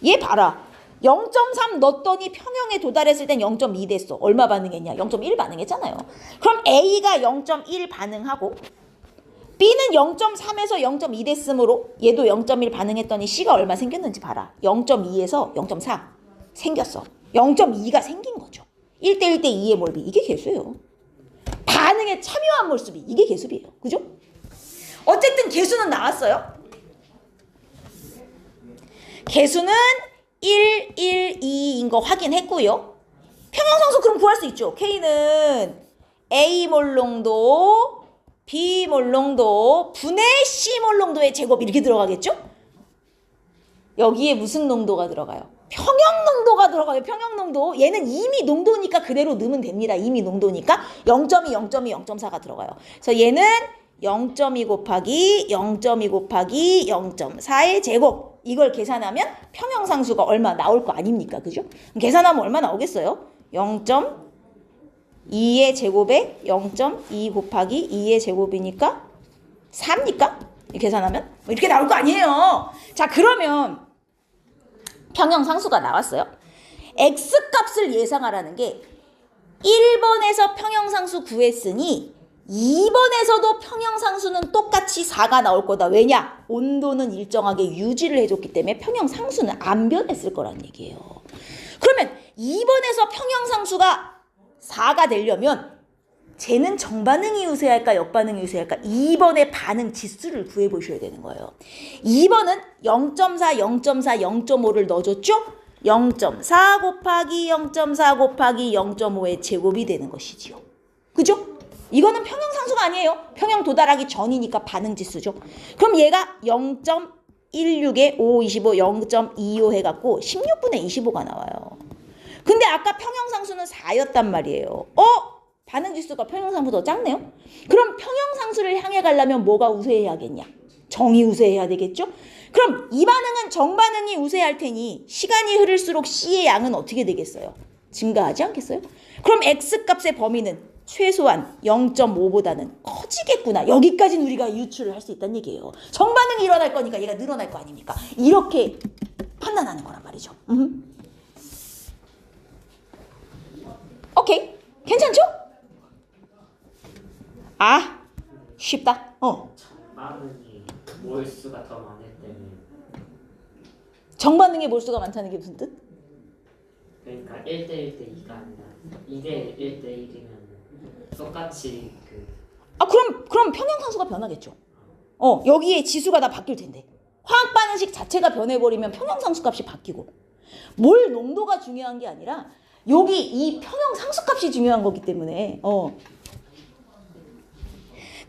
얘 봐라. 0.3 넣었더니 평형에 도달했을 땐 0.2 됐어. 얼마 반응했냐? 0.1 반응했잖아요. 그럼 A가 0.1 반응하고 B는 0.3에서 0.2 됐으므로 얘도 0.1 반응했더니 C가 얼마 생겼는지 봐라. 0.2에서 0.4 생겼어. 0.2가 생긴 거죠. 1대1 대 2의 몰비. 이게 개수예요. 반응에 참여한 몰수비. 이게 개수비예요. 그죠? 어쨌든 개수는 나왔어요. 개수는 1, 1, 2인 거 확인했고요. 평형상수 그럼 구할 수 있죠. K는 A몰 농도, B몰 농도, 분의 C몰 농도의 제곱 이렇게 들어가겠죠? 여기에 무슨 농도가 들어가요? 평형 농도가 들어가요. 평형 농도. 얘는 이미 농도니까 그대로 넣으면 됩니다. 이미 농도니까 0.2, 0.2, 0.4가 들어가요. 그래서 얘는 0.2 곱하기 0.2 곱하기 0.4의 제곱. 이걸 계산하면 평형상수가 얼마 나올 거 아닙니까? 그죠? 계산하면 얼마 나오겠어요? 0.2의 제곱에 0.2 곱하기 2의 제곱이니까 4입니까? 계산하면? 이렇게 나올 거 아니에요. 자, 그러면 평형상수가 나왔어요. X값을 예상하라는 게 1번에서 평형상수 구했으니 2번에서도 평형상수는 똑같이 4가 나올 거다. 왜냐? 온도는 일정하게 유지를 해줬기 때문에 평형상수는 안 변했을 거란 얘기예요. 그러면 2번에서 평형상수가 4가 되려면 쟤는 정반응이 우세할까 역반응이 우세할까 2번의 반응 지수를 구해보셔야 되는 거예요. 2번은 0.4, 0.4, 0.5를 넣어줬죠? 0.4 곱하기 0.4 곱하기 0.5의 제곱이 되는 것이지요. 그죠? 이거는 평형상수가 아니에요. 평형 도달하기 전이니까 반응지수죠. 그럼 얘가 0.16에 5, 25, 0.25 해갖고 16분의 25가 나와요. 근데 아까 평형상수는 4였단 말이에요. 반응지수가 평형상수보다 작네요. 그럼 평형상수를 향해 가려면 뭐가 우세해야겠냐? 정이 우세해야 되겠죠? 그럼 이 반응은 정반응이 우세할 테니 시간이 흐를수록 C의 양은 어떻게 되겠어요? 증가하지 않겠어요? 그럼 X값의 범위는 최소한 0.5보다는 커지겠구나. 여기까지는 우리가 유추를 할 수 있다는 얘기예요. 정반응이 일어날 거니까 얘가 늘어날 거 아닙니까? 이렇게 판단하는 거란 말이죠. 오케이. 괜찮죠? 쉽다. 반응이 몰수가 더 많을 때는 정반응의 몰수가 많다는 게 무슨 뜻? 그러니까 1대 1대 2가 아니라 2대 1대 1이면 똑같이 그럼 평형상수가 변하겠죠. 여기에 지수가 다 바뀔 텐데. 화학 반응식 자체가 변해버리면 평형상수 값이 바뀌고. 몰 농도가 중요한 게 아니라 여기 이 평형상수 값이 중요한 거기 때문에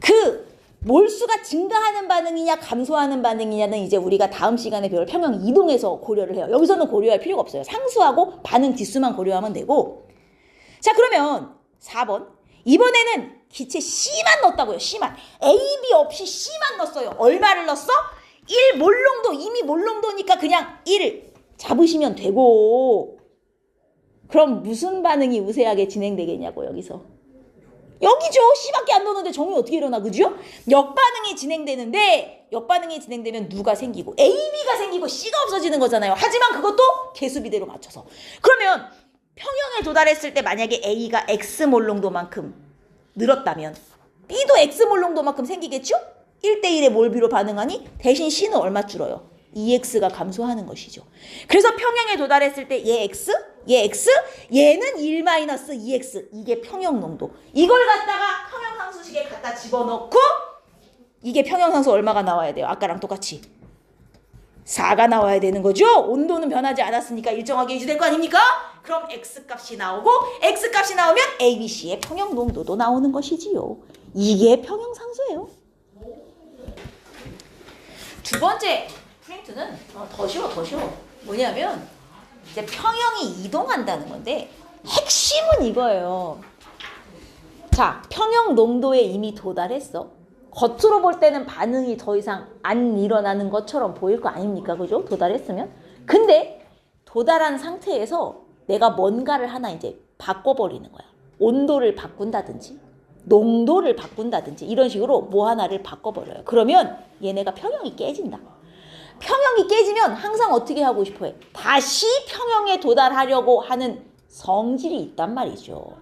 그 몰수가 증가하는 반응이냐 감소하는 반응이냐는 이제 우리가 다음 시간에 배울 평형 이동에서 고려를 해요. 여기서는 고려할 필요가 없어요. 상수하고 반응 지수만 고려하면 되고. 자, 그러면 4번. 이번에는 기체 C만 넣었다고요. C만. A, B 없이 C만 넣었어요. 얼마를 넣었어? 1 몰농도. 이미 몰농도니까 그냥 1 잡으시면 되고. 그럼 무슨 반응이 우세하게 진행되겠냐고 여기서. 여기죠. C밖에 안 넣었는데 정이 어떻게 일어나, 그죠? 역반응이 진행되면 누가 생기고 A, B가 생기고 C가 없어지는 거잖아요. 하지만 그것도 개수비대로 맞춰서. 그러면 평형에 도달했을 때 만약에 A가 X몰농도만큼 늘었다면 B도 X몰농도만큼 생기겠죠? 1대1의 몰비로 반응하니 대신 C는 얼마 줄어요? 2X가 감소하는 것이죠. 그래서 평형에 도달했을 때 얘 X, 얘는 1-2X. 이게 평형농도. 이걸 갖다가 평형상수식에 갖다 집어넣고 이게 평형상수 얼마가 나와야 돼요? 아까랑 똑같이 4가 나와야 되는 거죠. 온도는 변하지 않았으니까 일정하게 유지될 거 아닙니까? 그럼 X값이 나오고 X값이 나오면 ABC의 평형농도도 나오는 것이지요. 이게 평형상수예요. 두 번째 프린트는 더 쉬워. 뭐냐면 이제 평형이 이동한다는 건데 핵심은 이거예요. 자, 평형 농도에 이미 도달했어. 겉으로 볼 때는 반응이 더 이상 안 일어나는 것처럼 보일 거 아닙니까? 그죠? 도달했으면. 근데 도달한 상태에서 내가 뭔가를 하나 이제 바꿔버리는 거야. 온도를 바꾼다든지 농도를 바꾼다든지 이런 식으로 뭐 하나를 바꿔버려요. 그러면 얘네가 평형이 깨진다. 평형이 깨지면 항상 어떻게 하고 싶어 해? 다시 평형에 도달하려고 하는 성질이 있단 말이죠.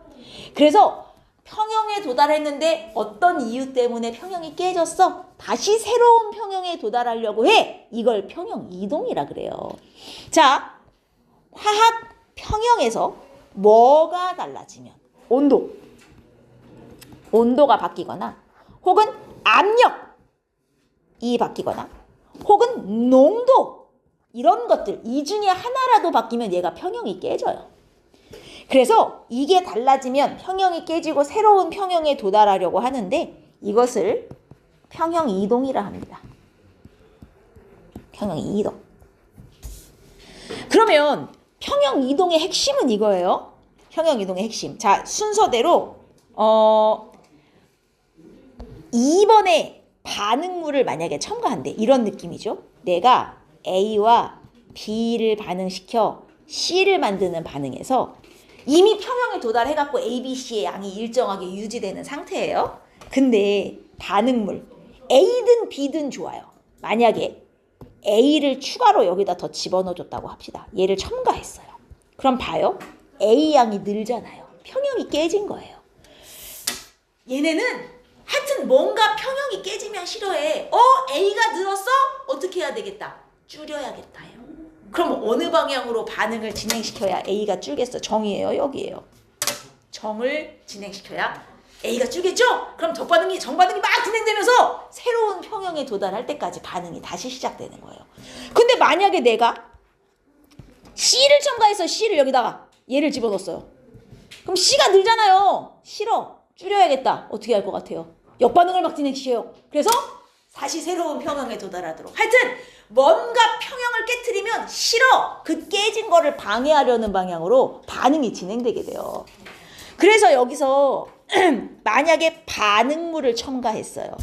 그래서 평형에 도달했는데 어떤 이유 때문에 평형이 깨졌어? 다시 새로운 평형에 도달하려고 해. 이걸 평형 이동이라 그래요. 자, 화학 평형에서 뭐가 달라지면? 온도가 바뀌거나 혹은 압력이 바뀌거나 혹은 농도 이런 것들 이 중에 하나라도 바뀌면 얘가 평형이 깨져요. 그래서 이게 달라지면 평형이 깨지고 새로운 평형에 도달하려고 하는데 이것을 평형 이동이라 합니다. 평형 이동. 그러면 평형 이동의 핵심은 이거예요. 평형 이동의 핵심. 자, 순서대로 2번에 반응물을 만약에 첨가한대. 이런 느낌이죠. 내가 A와 B를 반응시켜 C를 만드는 반응에서 이미 평형에 도달해갖고 A, B, C의 양이 일정하게 유지되는 상태예요. 근데 반응물 A든 B든 좋아요. 만약에 A를 추가로 여기다 더 집어넣어줬다고 합시다. 얘를 첨가했어요. 그럼 봐요. A 양이 늘잖아요. 평형이 깨진 거예요. 얘네는 하여튼 뭔가 평형이 깨지면 싫어해. A가 늘었어? 어떻게 해야 되겠다? 줄여야겠다 해요. 그럼 어느 방향으로 반응을 진행시켜야 A가 줄겠어? 정이에요? 여기에요. 정을 진행시켜야 A가 줄겠죠? 그럼 정반응이 막 진행되면서 새로운 평형에 도달할 때까지 반응이 다시 시작되는 거예요. 근데 만약에 내가 C를 첨가해서 C를 여기다가 얘를 집어넣었어요. 그럼 C가 늘잖아요. 싫어. 줄여야겠다. 어떻게 할 것 같아요? 역반응을 막 진행시켜요. 그래서 다시 새로운 평형에 도달하도록. 하여튼 뭔가 평형을 깨트리면 싫어. 그 깨진 거를 방해하려는 방향으로 반응이 진행되게 돼요. 그래서 여기서 만약에 반응물을 첨가했어요.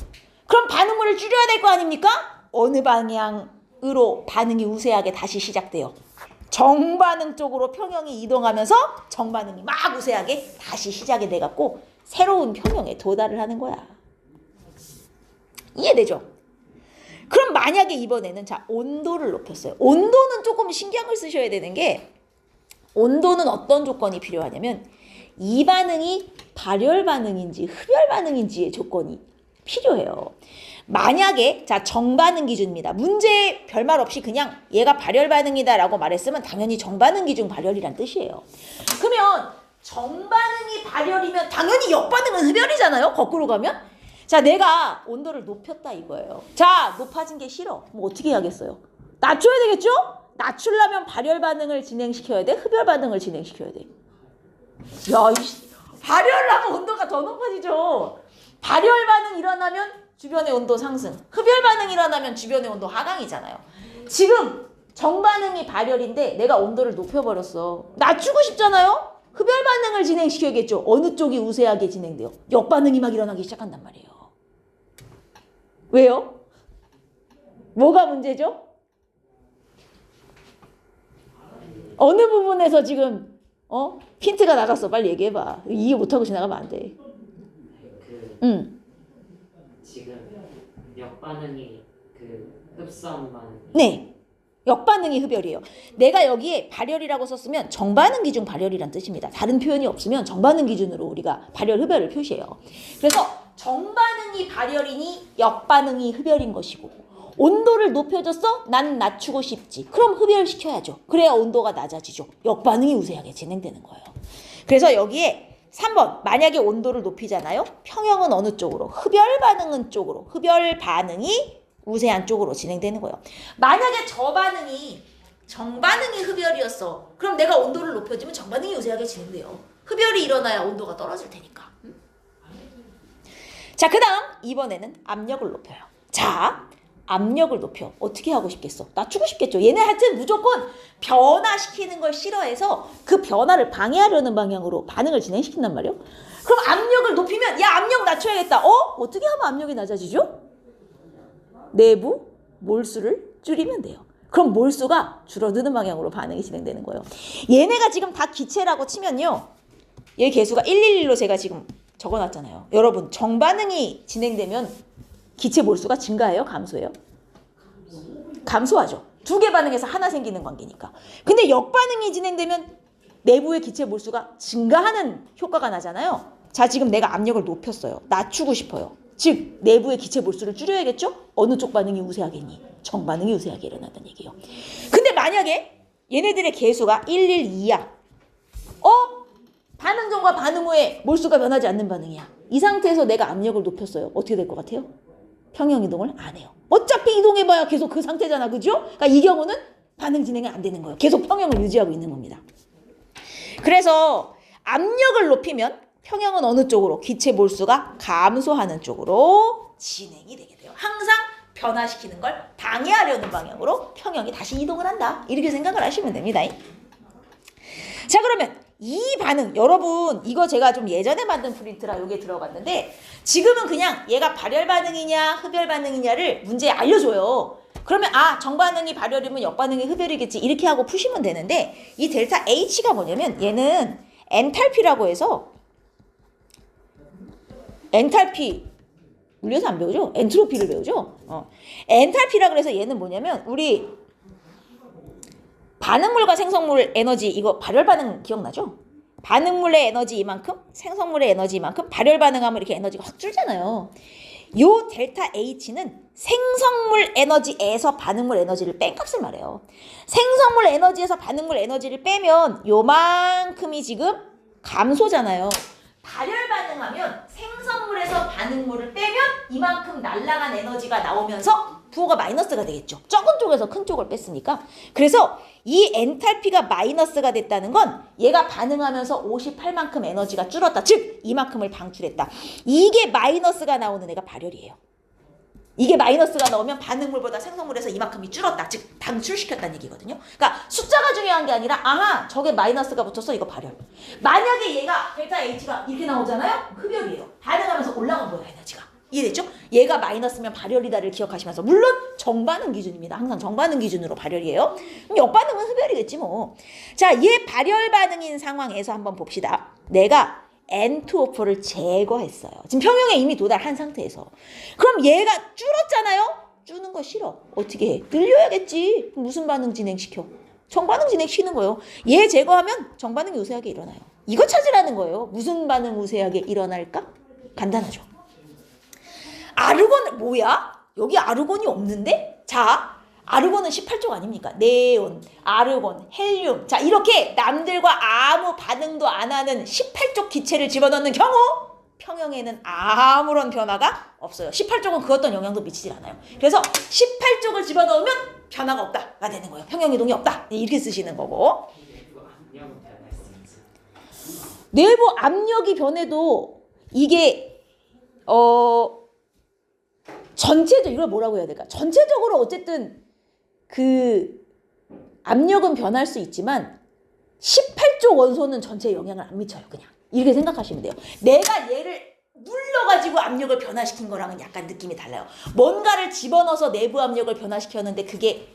그럼 반응물을 줄여야 될 거 아닙니까? 어느 방향으로 반응이 우세하게 다시 시작돼요. 정반응 쪽으로 평형이 이동하면서 정반응이 막 우세하게 다시 시작이 돼갖고 새로운 평형에 도달을 하는 거야. 이해되죠? 그럼 만약에 이번에는 자 온도를 높였어요. 온도는 조금 신경을 쓰셔야 되는 게 온도는 어떤 조건이 필요하냐면 이 반응이 발열 반응인지 흡열 반응인지의 조건이 필요해요. 만약에 자 정반응 기준입니다. 문제에 별말 없이 그냥 얘가 발열 반응이다 라고 말했으면 당연히 정반응 기준 발열이란 뜻이에요. 그러면 정반응이 발열이면 당연히 역반응은 흡열이잖아요. 거꾸로 가면. 자 내가 온도를 높였다 이거예요. 자 높아진 게 싫어. 뭐 어떻게 해야겠어요? 낮춰야 되겠죠? 낮추려면 발열 반응을 진행시켜야 돼? 흡열 반응을 진행시켜야 돼? 야, 발열을 하면 온도가 더 높아지죠. 발열 반응 일어나면 주변의 온도 상승, 흡열 반응 일어나면 주변의 온도 하강이잖아요. 지금 정반응이 발열인데 내가 온도를 높여버렸어. 낮추고 싶잖아요? 흡열 반응을 진행시켜야겠죠. 어느 쪽이 우세하게 진행돼요? 역반응이 막 일어나기 시작한단 말이에요. 왜요? 뭐가 문제죠? 어느 부분에서 지금 힌트가 나갔어. 빨리 얘기해봐. 이해 못하고 지나가면 안 돼. 지금 역반응이 흡수하는 반응. 네. 역반응이 흡열이에요. 내가 여기에 발열이라고 썼으면 정반응 기준 발열이란 뜻입니다. 다른 표현이 없으면 정반응 기준으로 우리가 발열 흡열을 표시해요. 그래서 정반응이 발열이니 역반응이 흡열인 것이고 온도를 높여줬어? 난 낮추고 싶지. 그럼 흡열시켜야죠. 그래야 온도가 낮아지죠. 역반응이 우세하게 진행되는 거예요. 그래서 여기에 3번 만약에 온도를 높이잖아요. 평형은 어느 쪽으로? 흡열 반응은 쪽으로. 흡열 반응이 우세한 쪽으로 진행되는 거예요. 만약에 저 반응이 정반응이 흡열이었어. 그럼 내가 온도를 높여주면 정반응이 우세하게 진행돼요. 흡열이 일어나야 온도가 떨어질 테니까. 자, 그 다음 이번에는 압력을 높여요. 자, 압력을 높여. 어떻게 하고 싶겠어? 낮추고 싶겠죠. 얘네 하여튼 무조건 변화시키는 걸 싫어해서 그 변화를 방해하려는 방향으로 반응을 진행시킨단 말이에요. 그럼 압력을 높이면 야 압력 낮춰야겠다. 어떻게 하면 압력이 낮아지죠? 내부 몰수를 줄이면 돼요. 그럼 몰수가 줄어드는 방향으로 반응이 진행되는 거예요. 얘네가 지금 다 기체라고 치면요. 얘 개수가 111로 제가 지금 적어놨잖아요. 여러분 정반응이 진행되면 기체 몰수가 증가해요? 감소해요? 감소하죠. 두 개 반응에서 하나 생기는 관계니까. 근데 역반응이 진행되면 내부의 기체 몰수가 증가하는 효과가 나잖아요. 자, 지금 내가 압력을 높였어요. 낮추고 싶어요. 즉 내부의 기체 몰수를 줄여야겠죠? 어느 쪽 반응이 우세하겠니? 정반응이 우세하게 일어난다는 얘기예요. 근데 만약에 얘네들의 개수가 112야. 반응 전과 반응 후에 몰수가 변하지 않는 반응이야. 이 상태에서 내가 압력을 높였어요. 어떻게 될 것 같아요? 평형 이동을 안 해요. 어차피 이동해봐야 계속 그 상태잖아. 그죠? 그러니까 이 경우는 반응 진행이 안 되는 거예요. 계속 평형을 유지하고 있는 겁니다. 그래서 압력을 높이면 평형은 어느 쪽으로? 기체 몰수가 감소하는 쪽으로 진행이 되게 돼요. 항상 변화시키는 걸 방해하려는 방향으로 평형이 다시 이동을 한다. 이렇게 생각을 하시면 됩니다. 자, 그러면 이 반응, 여러분 이거 제가 좀 예전에 만든 프린트라 여기에 들어갔는데 지금은 그냥 얘가 발열 반응이냐 흡열 반응이냐를 문제에 알려줘요. 그러면 정반응이 발열이면 역반응이 흡열이겠지 이렇게 하고 푸시면 되는데 이 델타 H가 뭐냐면 얘는 엔탈피라고 해서 엔탈피 물려서 안 배우죠? 엔트로피를 배우죠? 엔탈피라 그래서 얘는 뭐냐면 우리 반응물과 생성물 에너지 이거 발열 반응 기억나죠? 반응물의 에너지 이만큼 생성물의 에너지 이만큼 발열 반응하면 이렇게 에너지가 확 줄잖아요. 요 델타 H는 생성물 에너지에서 반응물 에너지를 뺀 값을 말해요. 생성물 에너지에서 반응물 에너지를 빼면 요만큼이 지금 감소잖아요. 발열 반응하면 생성물에서 반응물을 빼면 이만큼 날아간 에너지가 나오면서 부호가 마이너스가 되겠죠. 적은 쪽에서 큰 쪽을 뺐으니까. 그래서 이 엔탈피가 마이너스가 됐다는 건 얘가 반응하면서 58만큼 에너지가 줄었다. 즉 이만큼을 방출했다. 이게 마이너스가 나오는 애가 발열이에요. 이게 마이너스가 나오면 반응물보다 생성물에서 이만큼이 줄었다. 즉 방출시켰다는 얘기거든요. 그러니까 숫자가 중요한 게 아니라 아하 저게 마이너스가 붙어서 이거 발열. 만약에 얘가 델타 H가 이렇게 나오잖아요. 흡열이에요. 반응하면서 올라간 거예요. 에너지가. 이해됐죠? 얘가 마이너스면 발열이다를 기억하시면서 물론 정반응 기준입니다. 항상 정반응 기준으로 발열이에요. 그럼 역반응은 흡열이겠지 뭐. 자, 얘 발열 반응인 상황에서 한번 봅시다. 내가 N2O4를 제거했어요. 지금 평형에 이미 도달한 상태에서. 그럼 얘가 줄었잖아요? 주는 거 싫어. 어떻게 해? 늘려야겠지. 무슨 반응 진행시켜? 정반응 진행시키는 거예요. 얘 제거하면 정반응이 우세하게 일어나요. 이거 찾으라는 거예요. 무슨 반응 우세하게 일어날까? 간단하죠. 아르곤 뭐야? 여기 아르곤이 없는데? 자, 아르곤은 18쪽 아닙니까? 네온, 아르곤, 헬륨. 자, 이렇게 남들과 아무 반응도 안 하는 18쪽 기체를 집어넣는 경우 평형에는 아무런 변화가 없어요. 18쪽은 그 어떤 영향도 미치질 않아요. 그래서 18쪽을 집어넣으면 변화가 없다가 되는 거예요. 평형 이동이 없다. 이렇게 쓰시는 거고. 내부 압력이 변해도 이게 전체적으로 이걸 뭐라고 해야 될까? 전체적으로 어쨌든 그 압력은 변할 수 있지만 18쪽 원소는 전체에 영향을 안 미쳐요. 그냥 이렇게 생각하시면 돼요. 내가 얘를 눌러가지고 압력을 변화시킨 거랑은 약간 느낌이 달라요. 뭔가를 집어넣어서 내부 압력을 변화시켰는데 그게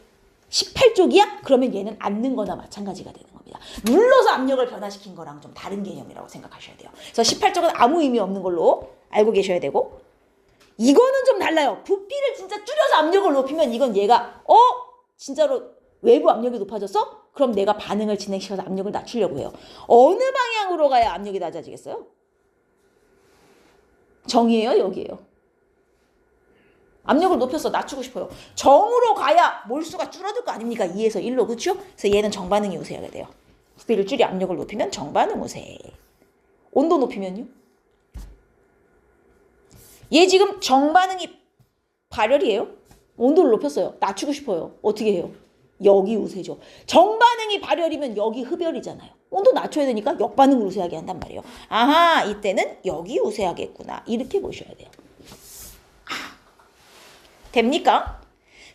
18쪽이야? 그러면 얘는 앉는 거나 마찬가지가 되는 겁니다. 눌러서 압력을 변화시킨 거랑 좀 다른 개념이라고 생각하셔야 돼요. 그래서 18쪽은 아무 의미 없는 걸로 알고 계셔야 되고, 이거는 좀 달라요. 부피를 진짜 줄여서 압력을 높이면 이건 얘가 진짜로 외부 압력이 높아졌어? 그럼 내가 반응을 진행시켜서 압력을 낮추려고 해요. 어느 방향으로 가야 압력이 낮아지겠어요? 정이에요? 여기에요? 압력을 높여서 낮추고 싶어요. 정으로 가야 몰수가 줄어들 거 아닙니까? 2에서 1로, 그렇죠? 그래서 얘는 정반응이 우세하게 돼요. 부피를 줄여 압력을 높이면 정반응 우세. 온도 높이면요? 얘 지금 정반응이 발열이에요? 온도를 높였어요. 낮추고 싶어요. 어떻게 해요? 여기 우세죠. 정반응이 발열이면 여기 흡열이잖아요. 온도 낮춰야 되니까 역반응을 우세하게 한단 말이에요. 아하, 이때는 여기 우세하겠구나. 이렇게 보셔야 돼요. 됩니까?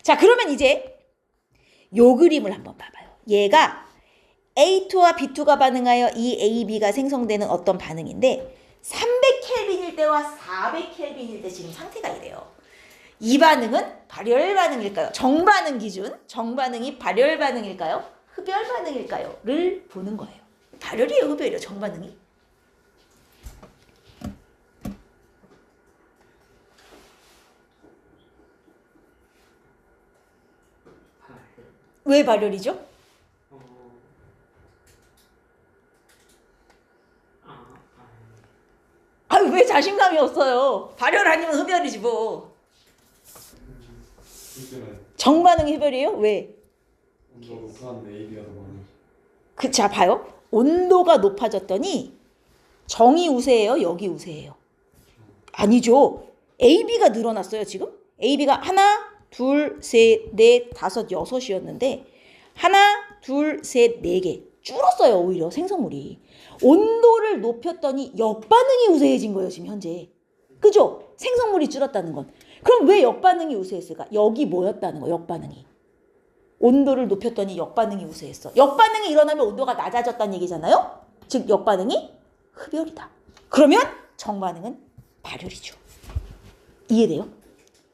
자, 그러면 이제 요 그림을 한번 봐봐요. 얘가 A2와 B2가 반응하여 이 AB가 생성되는 어떤 반응인데 300켈빈일 때와 400켈빈일 때 지금 상태가 이래요. 이 반응은 발열 반응일까요? 정반응 기준, 정반응이 발열 반응일까요? 흡열 반응일까요? 를 보는 거예요. 발열이에요, 흡열이에요, 정반응이? 왜 발열이죠? 왜 자신감이 없어요? 발열 아니면 흡열이지 뭐. 정반응이 흡열이에요? 왜? 온도가 높았는데 AB가 더 많아. 자, 봐요. 온도가 높아졌더니 정이 우세해요? 역이 우세해요? 아니죠. AB가 늘어났어요, 지금? AB가 하나, 둘, 셋, 넷, 다섯, 여섯이었는데 하나, 둘, 셋, 네 개. 줄었어요, 오히려 생성물이. 온도를 높였더니 역반응이 우세해진 거예요, 지금 현재. 그죠? 생성물이 줄었다는 건. 그럼 왜 역반응이 우세했을까? 여기 뭐였다는 거, 역반응이. 온도를 높였더니 역반응이 우세했어. 역반응이 일어나면 온도가 낮아졌다는 얘기잖아요? 즉 역반응이 흡열이다. 그러면 정반응은 발열이죠. 이해돼요?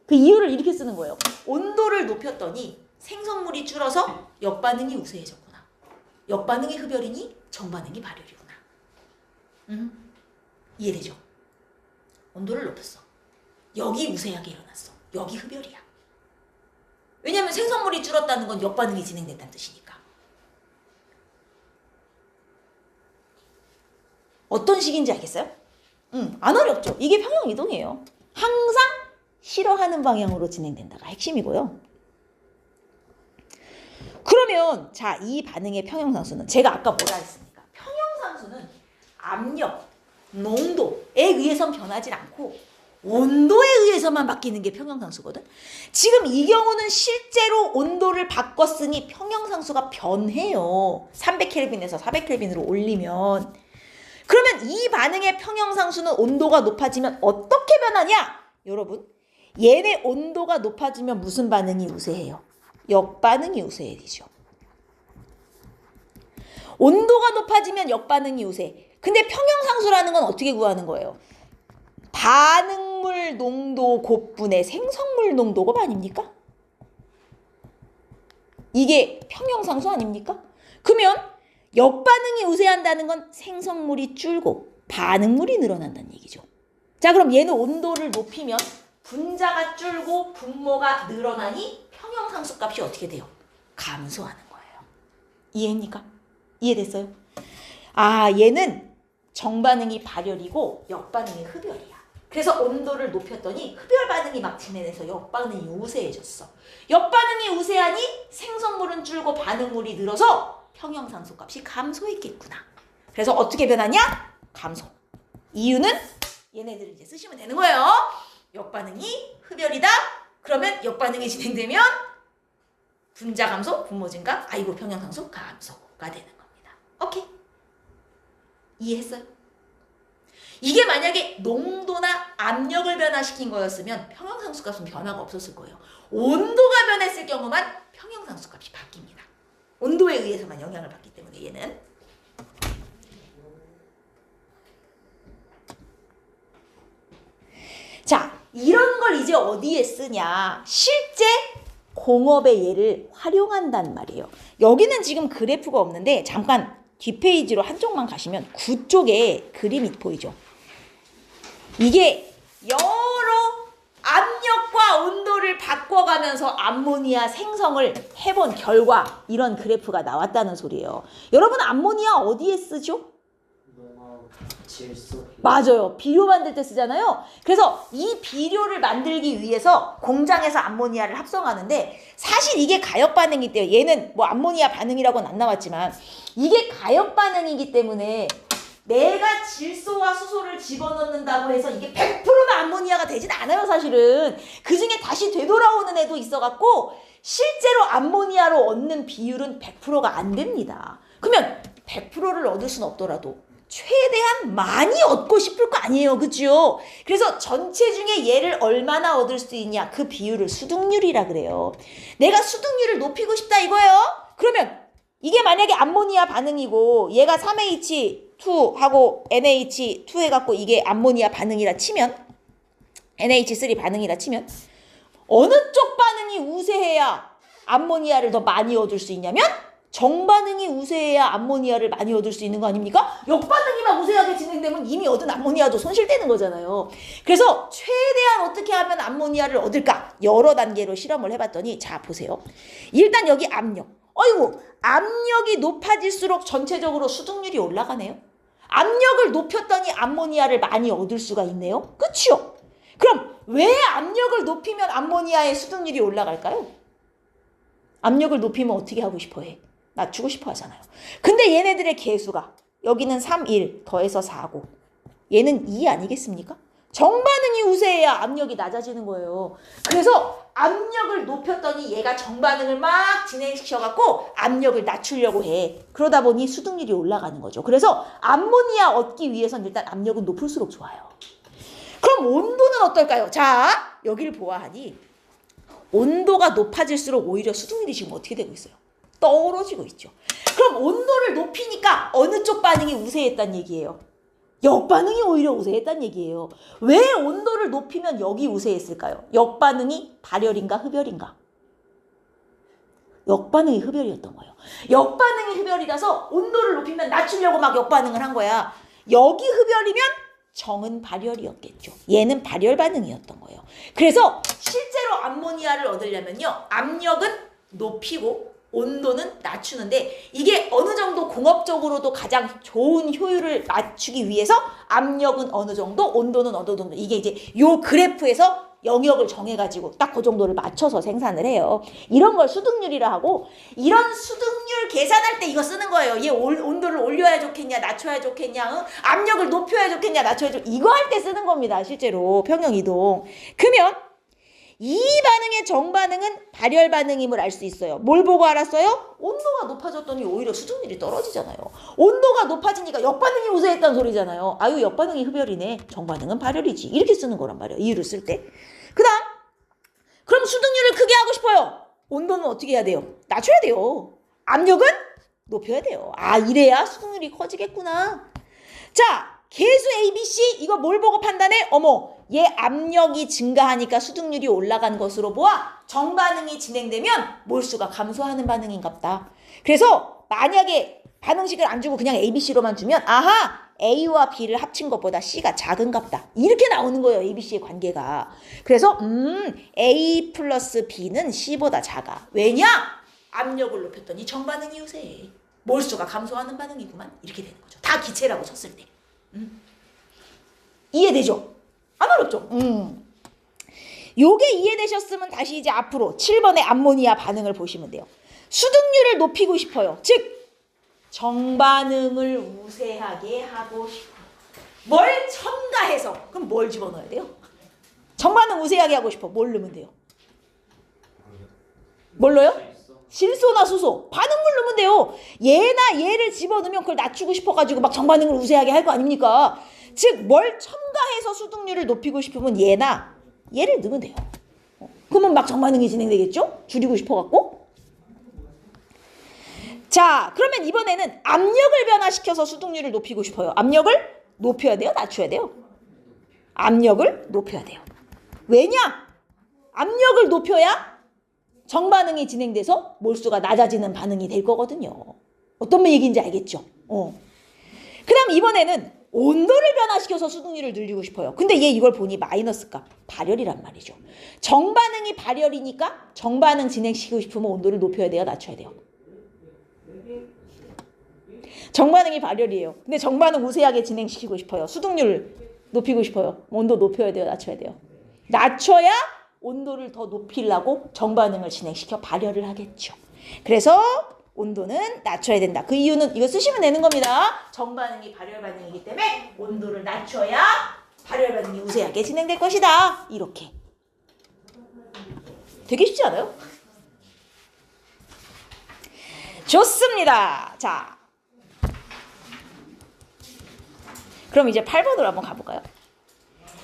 그 이유를 이렇게 쓰는 거예요. 온도를 높였더니 생성물이 줄어서 역반응이 우세해졌구나. 역반응이 흡열이니 정반응이 발열이구나. 이해되죠? 온도를 높였어. 여기 우세하게 일어났어. 여기 흡열이야. 왜냐하면 생성물이 줄었다는 건 역반응이 진행된다는 뜻이니까. 어떤 식인지 알겠어요? 안 어렵죠? 이게 평형 이동이에요. 항상 싫어하는 방향으로 진행된다가 핵심이고요. 그러면 자, 이 반응의 평형상수는 제가 아까 뭐라 했습니까? 평형상수는 압력, 농도에 의해선 변하지 않고 온도에 의해서만 바뀌는 게 평형상수거든. 지금 이 경우는 실제로 온도를 바꿨으니 평형상수가 변해요. 300켈빈에서 400켈빈으로 올리면. 그러면 이 반응의 평형상수는 온도가 높아지면 어떻게 변하냐? 여러분, 얘네 온도가 높아지면 무슨 반응이 우세해요? 역반응이 우세해지죠. 온도가 높아지면 역반응이 우세. 근데 평형상수라는 건 어떻게 구하는 거예요? 반응물 농도 곱분의 생성물 농도 곱 아닙니까? 이게 평형상수 아닙니까? 그러면 역반응이 우세한다는 건 생성물이 줄고 반응물이 늘어난다는 얘기죠. 자, 그럼 얘는 온도를 높이면 분자가 줄고 분모가 늘어나니 평형상수 값이 어떻게 돼요? 감소하는 거예요. 이해입니까? 이해됐어요? 아, 얘는 정반응이 발열이고 역반응이 흡열이야. 그래서 온도를 높였더니 흡열 반응이 막 진행해서 역반응이 우세해졌어. 역반응이 우세하니 생성물은 줄고 반응물이 늘어서 평형상수 값이 감소했겠구나. 그래서 어떻게 변하냐? 감소. 이유는 얘네들을 이제 쓰시면 되는 거예요. 역반응이 흡열이다. 그러면 역반응이 진행되면 분자 감소, 분모 증가, 아이고 평형상수 감소가 되는 겁니다. 오케이? 이해했어요? 이게 만약에 농도나 압력을 변화시킨 거였으면 평형상수 값은 변화가 없었을 거예요. 온도가 변했을 경우만 평형상수 값이 바뀝니다. 온도에 의해서만 영향을 받기 때문에 얘는. 자, 이런 걸 이제 어디에 쓰냐? 실제 공업에 얘를 활용한단 말이에요. 여기는 지금 그래프가 없는데 잠깐 뒷페이지로 한쪽만 가시면 9쪽에 그림이 보이죠? 이게 여러 압력과 온도를 바꿔가면서 암모니아 생성을 해본 결과 이런 그래프가 나왔다는 소리예요. 여러분 암모니아 어디에 쓰죠? 농업, 질소. 맞아요. 비료 만들 때 쓰잖아요. 그래서 이 비료를 만들기 위해서 공장에서 암모니아를 합성하는데 사실 이게 가역 반응이기 때문에 얘는 뭐 암모니아 반응이라고는 안 나왔지만 이게 가역 반응이기 때문에 내가 질소와 수소를 집어넣는다고 해서 이게 100%가 암모니아가 되진 않아요, 사실은. 그 중에 다시 되돌아오는 애도 있어갖고 실제로 암모니아로 얻는 비율은 100%가 안 됩니다. 그러면 100%를 얻을 수는 없더라도 최대한 많이 얻고 싶을 거 아니에요, 그죠? 그래서 전체 중에 얘를 얼마나 얻을 수 있냐, 그 비율을 수득률이라 그래요. 내가 수득률을 높이고 싶다 이거예요. 그러면 이게 만약에 암모니아 반응이고 얘가 3H2하고 NH2 해갖고 이게 암모니아 반응이라 치면 NH3 반응이라 치면 어느 쪽 반응이 우세해야 암모니아를 더 많이 얻을 수 있냐면 정반응이 우세해야 암모니아를 많이 얻을 수 있는 거 아닙니까? 역반응이만 우세하게 진행되면 이미 얻은 암모니아도 손실되는 거잖아요. 그래서 최대한 어떻게 하면 암모니아를 얻을까? 여러 단계로 실험을 해봤더니 자 보세요. 일단 여기 압력. 어이구, 압력이 높아질수록 전체적으로 수득률이 올라가네요. 압력을 높였더니 암모니아를 많이 얻을 수가 있네요. 그치요? 그럼 왜 압력을 높이면 암모니아의 수득률이 올라갈까요? 압력을 높이면 어떻게 하고 싶어 해? 낮추고 싶어 하잖아요. 근데 얘네들의 개수가 여기는 3, 1 더해서 4고 얘는 2 아니겠습니까? 정반응이 우세해야 압력이 낮아지는 거예요. 그래서 압력을 높였더니 얘가 정반응을 막 진행시켜갖고 압력을 낮추려고 해. 그러다 보니 수득률이 올라가는 거죠. 그래서 암모니아 얻기 위해서는 일단 압력은 높을수록 좋아요. 그럼 온도는 어떨까요? 자, 여기를 보아하니 온도가 높아질수록 오히려 수득률이 지금 어떻게 되고 있어요? 떨어지고 있죠. 그럼 온도를 높이니까 어느 쪽 반응이 우세했단 얘기예요? 역반응이 오히려 우세했단 얘기예요. 왜 온도를 높이면 여기 우세했을까요? 역반응이 발열인가 흡열인가? 역반응이 흡열이었던 거예요. 역반응이 흡열이라서 온도를 높이면 낮추려고 막 역반응을 한 거야. 여기 흡열이면 정은 발열이었겠죠. 얘는 발열 반응이었던 거예요. 그래서 실제로 암모니아를 얻으려면요. 압력은 높이고 온도는 낮추는데 이게 어느 정도 공업적으로도 가장 좋은 효율을 맞추기 위해서 압력은 어느 정도, 온도는 어느 정도 이게 이제 요 그래프에서 영역을 정해가지고 딱 그 정도를 맞춰서 생산을 해요. 이런 걸 수득률이라 하고 이런 수득률 계산할 때 이거 쓰는 거예요. 얘 온도를 올려야 좋겠냐 낮춰야 좋겠냐 응? 압력을 높여야 좋겠냐 낮춰야 좋겠냐 이거 할 때 쓰는 겁니다. 실제로 평형이동. 그러면 이 반응의 정반응은 발열 반응임을 알 수 있어요. 뭘 보고 알았어요? 온도가 높아졌더니 오히려 수득률이 떨어지잖아요. 온도가 높아지니까 역반응이 우세했다는 소리잖아요. 아유 역반응이 흡열이네. 정반응은 발열이지. 이렇게 쓰는 거란 말이에요. 이유를 쓸 때. 그 다음 싶어요. 온도는 어떻게 해야 돼요? 낮춰야 돼요. 압력은 높여야 돼요. 아, 이래야 수능률이 커지겠구나. 자, 계수 ABC 이거 뭘 보고 판단해? 어머, 얘 압력이 증가하니까 수득률이 올라간 것으로 보아 정반응이 진행되면 몰수가 감소하는 반응인갑다. 그래서 만약에 반응식을 안 주고 그냥 ABC로만 주면 아하, A와 B를 합친 것보다 C가 작은갑다. 이렇게 나오는 거예요, ABC의 관계가. 그래서 A 플러스 B는 C보다 작아. 왜냐? 압력을 높였더니 정반응이 우세해. 몰수가 감소하는 반응이구만. 이렇게 되는 거죠. 다 기체라고 쳤을 때. 이해되죠? 안 어렵죠? 요게 이해되셨으면 다시 이제 앞으로 7번의 암모니아 반응을 보시면 돼요. 수득률을 높이고 싶어요. 즉 정반응을 우세하게 하고 싶어요. 뭘 첨가해서 그럼 뭘 집어넣어야 돼요? 정반응 우세하게 하고 싶어. 뭘 넣으면 돼요? 뭘 넣어요? 질소나 수소, 반응물 넣으면 돼요. 얘나 얘를 집어넣으면 그걸 낮추고 싶어가지고 막 정반응을 우세하게 할 거 아닙니까? 즉 뭘 첨가해서 수득률을 높이고 싶으면 얘나 얘를 넣으면 돼요. 그러면 막 정반응이 진행되겠죠? 줄이고 싶어갖고. 자, 그러면 이번에는 압력을 변화시켜서 수득률을 높이고 싶어요. 압력을 높여야 돼요? 낮춰야 돼요? 압력을 높여야 돼요. 왜냐? 압력을 높여야 정반응이 진행돼서 몰수가 낮아지는 반응이 될 거거든요. 어떤 얘기인지 알겠죠? 그 다음 이번에는 온도를 변화시켜서 수득률을 늘리고 싶어요. 근데 얘 이걸 보니 마이너스 값, 발열이란 말이죠. 정반응이 발열이니까 정반응 진행시키고 싶으면 온도를 높여야 돼요? 낮춰야 돼요? 정반응이 발열이에요. 근데 정반응 우세하게 진행시키고 싶어요. 수득률 높이고 싶어요. 온도 높여야 돼요? 낮춰야 돼요? 낮춰야 온도를 더 높이려고 정반응을 진행시켜 발열을 하겠죠. 그래서 온도는 낮춰야 된다. 그 이유는 이거 쓰시면 되는 겁니다. 정반응이 발열 반응이기 때문에 온도를 낮춰야 발열 반응이 우세하게 진행될 것이다. 이렇게. 되게 쉽지 않아요? 좋습니다. 자, 그럼 이제 8번으로 한번 가볼까요?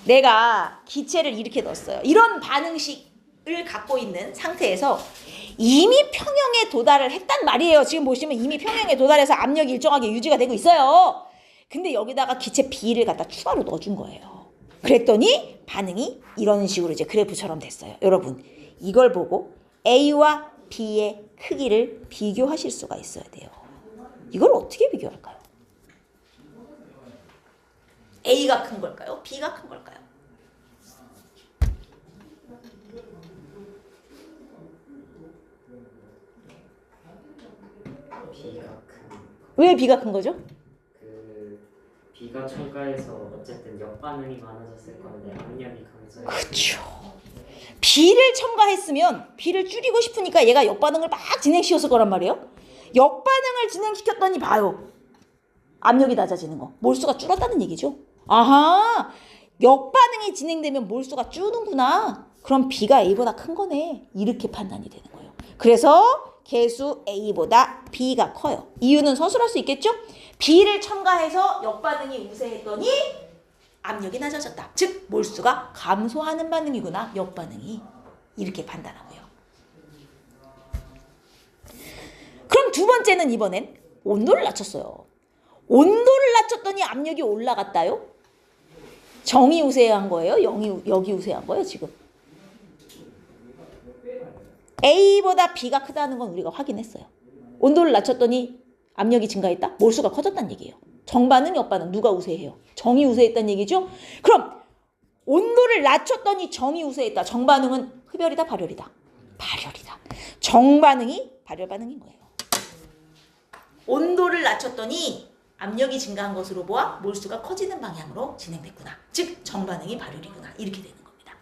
내가 기체를 이렇게 넣었어요. 이런 반응식을 갖고 있는 상태에서 이미 평형에 도달을 했단 말이에요. 지금 보시면 이미 평형에 도달해서 압력이 일정하게 유지가 되고 있어요. 근데 여기다가 기체 B를 갖다 추가로 넣어준 거예요. 그랬더니 반응이 이런 식으로 이제 그래프처럼 됐어요. 여러분, 이걸 보고 A와 B의 크기를 비교하실 수가 있어야 돼요. 이걸 어떻게 비교할까요? A가 큰 걸까요? B가 큰 걸까요? B가 큰. 왜 B가 큰 거죠? B가 첨가해서 어쨌든 역반응이 많아졌을 건데 압력이 감소해. 그렇죠. B를 첨가했으면 B를 줄이고 싶으니까 얘가 역반응을 막 진행시켰을 거란 말이에요. 역반응을 진행시켰더니 봐요. 압력이 낮아지는 거. 몰수가 줄었다는 얘기죠. 아하, 역반응이 진행되면 몰수가 줄는구나. 그럼 B가 A보다 큰 거네. 이렇게 판단이 되는 거예요. 그래서 개수 A보다 B가 커요. 이유는 서술할 수 있겠죠? B를 첨가해서 역반응이 우세했더니 압력이 낮아졌다. 즉 몰수가 감소하는 반응이구나. 역반응이. 이렇게 판단하고요. 그럼 두 번째는 이번엔 온도를 낮췄어요. 온도를 낮췄더니 압력이 올라갔다요? 정이 우세한 거예요? 역이 우세한 거예요, 지금? A보다 B가 크다는 건 우리가 확인했어요. 온도를 낮췄더니 압력이 증가했다? 몰수가 커졌다는 얘기예요. 정반응, 역반응 누가 우세해요? 정이 우세했다는 얘기죠? 그럼 온도를 낮췄더니 정이 우세했다. 정반응은 흡열이다, 발열이다? 발열이다. 정반응이 발열 반응인 거예요. 온도를 낮췄더니 압력이 증가한 것으로 보아 몰수가 커지는 방향으로 진행됐구나. 즉 정반응이 발열이구나. 이렇게 되는 겁니다.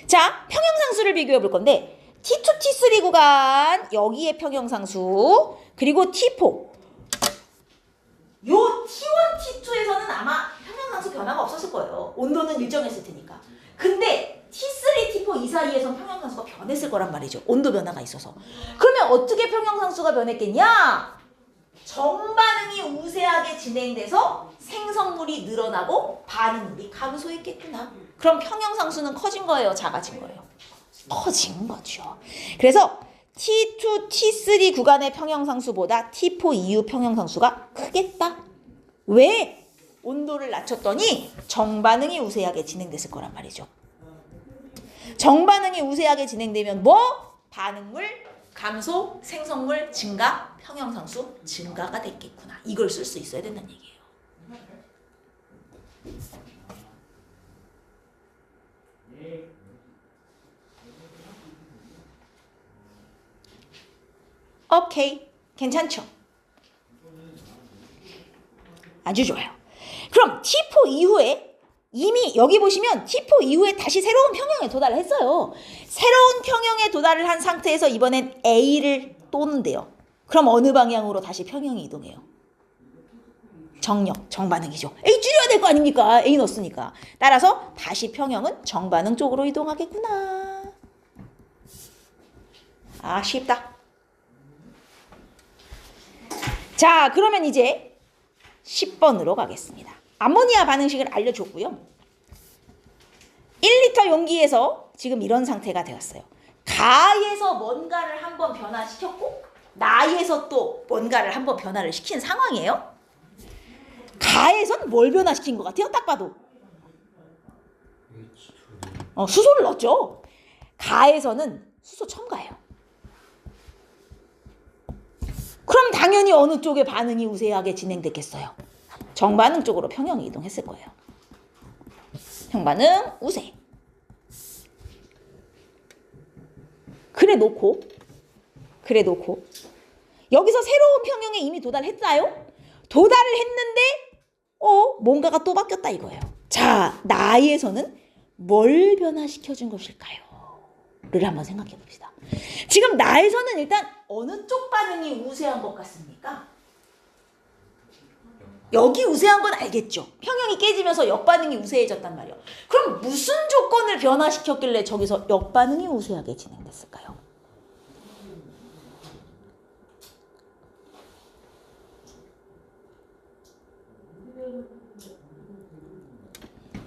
자, 평형상수를 비교해 볼 건데 T2, T3 구간 여기에 평형상수 그리고 T4 요 T1, T2에서는 아마 평형상수 변화가 없었을 거예요. 온도는 일정했을 테니까. 근데 T3, T4 이 사이에선 평형상수가 변했을 거란 말이죠. 온도 변화가 있어서. 그러면 어떻게 평형상수가 변했겠냐? 정반응이 우세하게 진행돼서 생성물이 늘어나고 반응물이 감소했겠구나. 그럼 평형상수는 커진 거예요? 작아진 거예요? 커진 거죠. 그래서 T2, T3 구간의 평형상수보다 T4 이후 평형상수가 크겠다. 왜? 온도를 낮췄더니 정반응이 우세하게 진행됐을 거란 말이죠. 정반응이 우세하게 진행되면 뭐? 반응물 감소, 생성물 증가, 평형상수 증가가 됐겠구나. 이걸 쓸 수 있어야 된다는 얘기예요. 오케이, 괜찮죠? 아주 좋아요. 그럼 T4 이후에 이미 여기 보시면 T4 이후에 다시 새로운 평형에 도달을 했어요. 새로운 평형에 도달을 한 상태에서 이번엔 A를 또는데요. 그럼 어느 방향으로 다시 평형이 이동해요? 정력, 정반응이죠. A 줄여야 될 거 아닙니까? A 넣었으니까. 따라서 다시 평형은 정반응 쪽으로 이동하겠구나. 아, 쉽다. 자, 그러면 이제 10번으로 가겠습니다. 암모니아 반응식을 알려줬고요. 1리터 용기에서 지금 이런 상태가 되었어요. 가에서 뭔가를 한번 변화시켰고 나에서 또 뭔가를 한번 변화를 시킨 상황이에요. 가에선 뭘 변화시킨 것 같아요? 딱 봐도. 수소를 넣었죠. 가에서는 수소 첨가예요. 그럼 당연히 어느 쪽의 반응이 우세하게 진행됐겠어요? 정반응 쪽으로 평형이 이동했을 거예요. 정반응 우세. 그래 놓고 여기서 새로운 평형에 이미 도달했나요? 도달을 했는데 뭔가가 또 바뀌었다 이거예요. 자, 나에서는 뭘 변화시켜준 것일까요? 를 한번 생각해 봅시다. 지금 나에서는 일단 어느 쪽 반응이 우세한 것 같습니까? 여기 우세한 건 알겠죠. 평형이 깨지면서 역반응이 우세해졌단 말이에요. 그럼 무슨 조건을 변화시켰길래 저기서 역반응이 우세하게 진행됐을까요?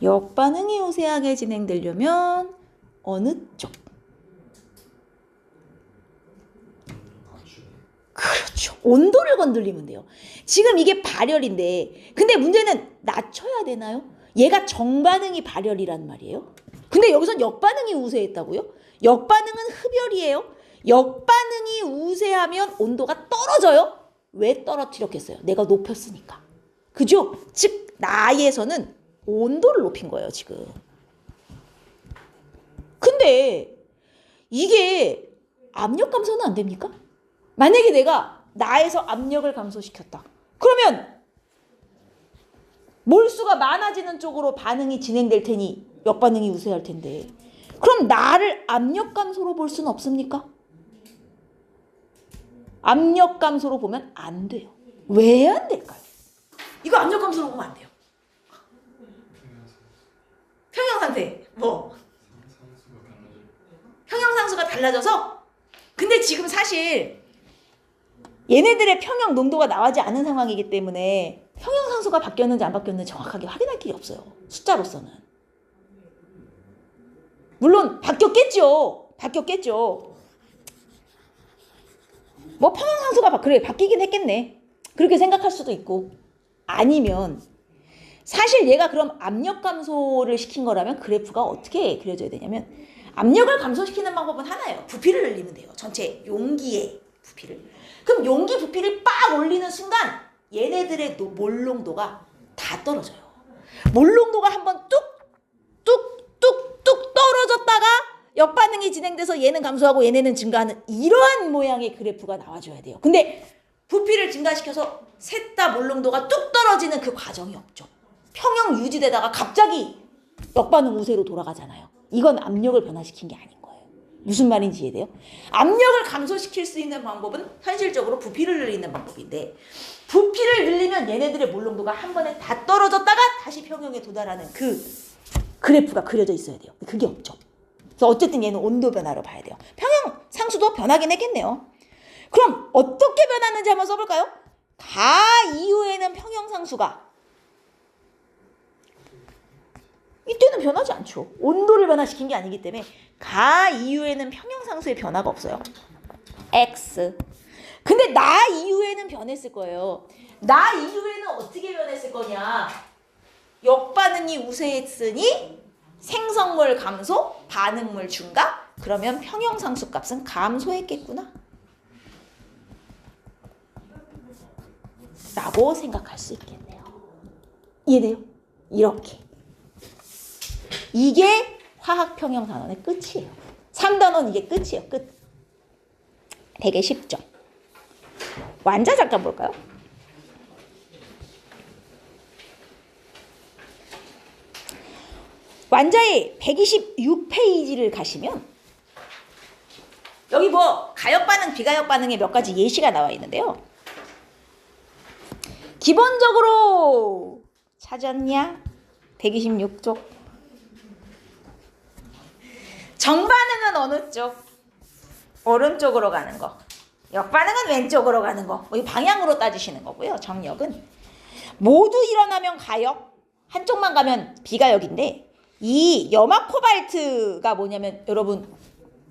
역반응이 우세하게 진행되려면 어느 쪽? 그렇죠. 온도를 건들리면 돼요. 지금 이게 발열인데 근데 문제는 낮춰야 되나요? 얘가 정반응이 발열이란 말이에요. 근데 여기선 역반응이 우세했다고요? 역반응은 흡열이에요. 역반응이 우세하면 온도가 떨어져요. 왜 떨어뜨렸겠어요? 내가 높였으니까. 그죠? 즉 나에서는 온도를 높인 거예요 지금. 근데 이게 압력 감소는 안 됩니까? 만약에 내가 나에서 압력을 감소시켰다. 그러면 몰수가 많아지는 쪽으로 반응이 진행될 테니 역반응이 우세할 텐데 그럼 나를 압력 감소로 볼 수는 없습니까? 압력 감소로 보면 안 돼요. 왜 안 될까요? 이거 압력 감소로 보면 안 돼요. 평형 상태 뭐? 평형상수가 달라져서 근데 지금 사실 얘네들의 평형 농도가 나오지 않은 상황이기 때문에 평형상수가 바뀌었는지 안 바뀌었는지 정확하게 확인할 길이 없어요. 숫자로서는. 물론 바뀌었겠죠. 뭐 평형상수가 그래 바뀌긴 했겠네. 그렇게 생각할 수도 있고 아니면 사실 얘가 그럼 압력 감소를 시킨 거라면 그래프가 어떻게 그려져야 되냐면 압력을 감소시키는 방법은 하나예요. 부피를 늘리면 돼요. 전체 용기의 부피를. 그럼 용기 부피를 빡 올리는 순간 얘네들의 몰농도가 다 떨어져요. 몰농도가 한번 뚝뚝뚝뚝 떨어졌다가 역반응이 진행돼서 얘는 감소하고 얘네는 증가하는 이러한 모양의 그래프가 나와줘야 돼요. 근데 부피를 증가시켜서 셋 다 몰농도가 뚝 떨어지는 그 과정이 없죠. 평형 유지되다가 갑자기 역반응 우세로 돌아가잖아요. 이건 압력을 변화시킨 게 아닌 거예요. 무슨 말인지 이해돼요? 압력을 감소시킬 수 있는 방법은 현실적으로 부피를 늘리는 방법인데 부피를 늘리면 얘네들의 몰농도가 한 번에 다 떨어졌다가 다시 평형에 도달하는 그 그래프가 그려져 있어야 돼요. 그게 없죠. 그래서 어쨌든 얘는 온도 변화로 봐야 돼요. 평형 상수도 변하긴 했겠네요. 그럼 어떻게 변하는지 한번 써볼까요? 가 이후에는 평형 상수가 이때는 변하지 않죠. 온도를 변화시킨 게 아니기 때문에 가 이후에는 평형상수의 변화가 없어요. x. 근데 나 이후에는 변했을 거예요. 나 이후에는 어떻게 변했을 거냐. 역반응이 우세했으니 생성물 감소, 반응물 증가. 그러면 평형상수 값은 감소했겠구나 라고 생각할 수 있겠네요. 이해돼요? 이렇게. 이게 화학평형 단원의 끝이에요. 3단원 이게 끝이에요. 끝. 되게 쉽죠? 완자 잠깐 볼까요? 완자의 126페이지를 가시면 여기 뭐 가역반응, 비가역반응의 몇 가지 예시가 나와 있는데요. 기본적으로 찾았냐? 126쪽. 정반응은 어느 쪽? 오른쪽으로 가는 거. 역반응은 왼쪽으로 가는 거. 이 방향으로 따지시는 거고요. 정역은 모두 일어나면 가역, 한쪽만 가면 비가역인데 이 염화 코발트가 뭐냐면 여러분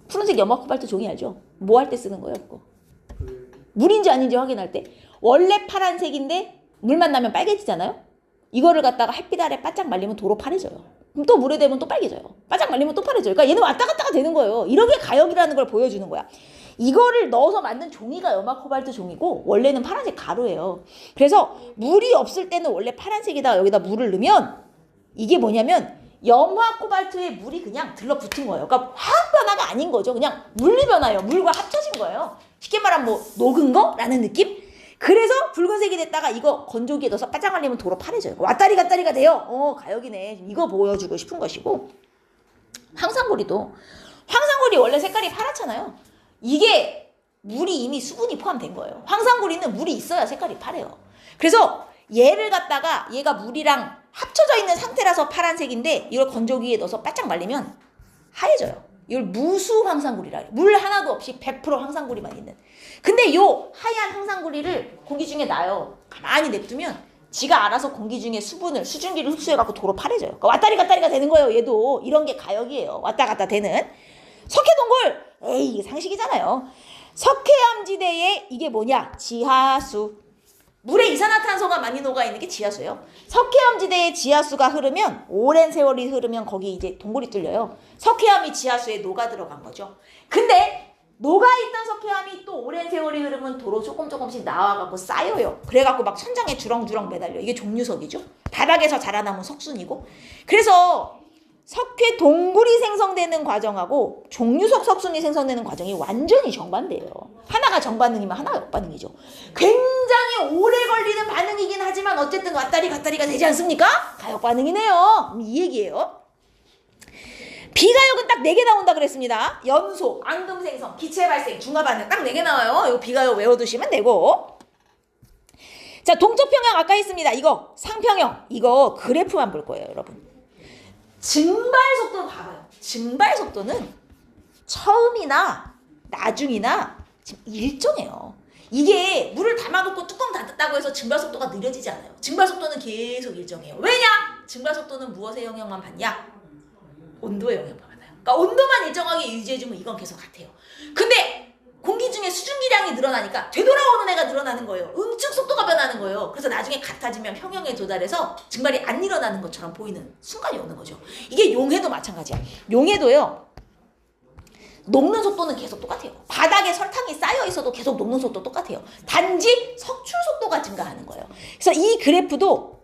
푸른색 염화 코발트 종이 알죠? 뭐 할 때 쓰는 거예요? 그거? 물인지 아닌지 확인할 때. 원래 파란색인데 물만 나면 빨개지잖아요? 이거를 갖다가 햇빛 아래 바짝 말리면 도로 파래져요. 그럼 또 물에 대면 또 빨개져요. 바짝 말리면 또 파래져요. 그러니까 얘는 왔다 갔다가 되는 거예요. 이렇게 가역이라는 걸 보여주는 거야. 이거를 넣어서 만든 종이가 염화 코발트 종이고 원래는 파란색 가루예요. 그래서 물이 없을 때는 원래 파란색에다가 여기다 물을 넣으면 이게 뭐냐면 염화 코발트에 물이 그냥 들러붙은 거예요. 그러니까 화학 변화가 아닌 거죠. 그냥 물리 변화예요. 물과 합쳐진 거예요. 쉽게 말하면 뭐 녹은 거라는 느낌? 그래서 붉은색이 됐다가 이거 건조기에 넣어서 바짝 말리면 도로 파래져요. 왔다리 갔다리가 돼요. 가역이네. 이거 보여주고 싶은 것이고 황산고리도 황산고리 원래 색깔이 파랗잖아요. 이게 물이 이미 수분이 포함된 거예요. 황산고리는 물이 있어야 색깔이 파래요. 그래서 얘를 갖다가 얘가 물이랑 합쳐져 있는 상태라서 파란색인데 이걸 건조기에 넣어서 바짝 말리면 하얘져요. 이걸 무수 황산고리라 해요. 물 하나도 없이 100% 황산고리만 있는. 근데 요 하얀 황산고리를 공기 중에 놔요. 가만히 냅두면 지가 알아서 공기 중에 수분을 수증기를 흡수해갖고 도로 파래져요. 그러니까 왔다리 갔다리가 되는 거예요. 얘도 이런 게 가역이에요. 왔다 갔다 되는. 석회동굴 에이 이게 상식이잖아요. 석회암지대에 이게 뭐냐? 지하수. 물에 이산화탄소가 많이 녹아있는 게 지하수예요. 석회암지대에 지하수가 흐르면 오랜 세월이 흐르면 거기 이제 동굴이 뚫려요. 석회암이 지하수에 녹아 들어간 거죠. 근데 녹아있던 석회암이 또 오랜 세월이 흐르면 도로 조금씩 나와갖고 쌓여요. 그래갖고 막 천장에 주렁주렁 매달려. 이게 종류석이죠. 바닥에서 자라나면 석순이고. 그래서 석회 동굴이 생성되는 과정하고 종류석 석순이 생성되는 과정이 완전히 정반대예요. 하나가 정반응이면 하나가 역반응이죠. 굉장히 오래 걸리는 반응이긴 하지만 어쨌든 왔다리 갔다리가 되지 않습니까? 가역반응이네요. 이 얘기예요. 비가역은 딱 4개 나온다 그랬습니다. 염소, 앙금 생성, 기체 발생, 중화 반응 딱 4개 나와요. 이거 비가역 외워두시면 되고. 자, 동적 평형 아까 했습니다. 이거 상평형. 이거 그래프만 볼 거예요, 여러분. 증발 속도 봐봐요. 증발 속도는 처음이나 나중이나 지금 일정해요. 이게 물을 담아놓고 뚜껑 닫았다고 해서 증발 속도가 느려지지 않아요. 증발 속도는 계속 일정해요. 왜냐? 증발 속도는 무엇의 영향만 받냐? 온도의 영향만 받아요. 그러니까 온도만 일정하게 유지해주면 이건 계속 같아요. 근데 공기 중에 수증기량이 늘어나니까 되돌아오는 애가 늘어나는 거예요. 응축 속도가 변하는 거예요. 그래서 나중에 같아지면 평형에 도달해서 증발이 안 일어나는 것처럼 보이는 순간이 오는 거죠. 이게 용해도 마찬가지야. 용해도요. 녹는 속도는 계속 똑같아요. 바닥에 설탕이 쌓여 있어도 계속 녹는 속도 똑같아요. 단지 석출 속도가 증가하는 거예요. 그래서 이 그래프도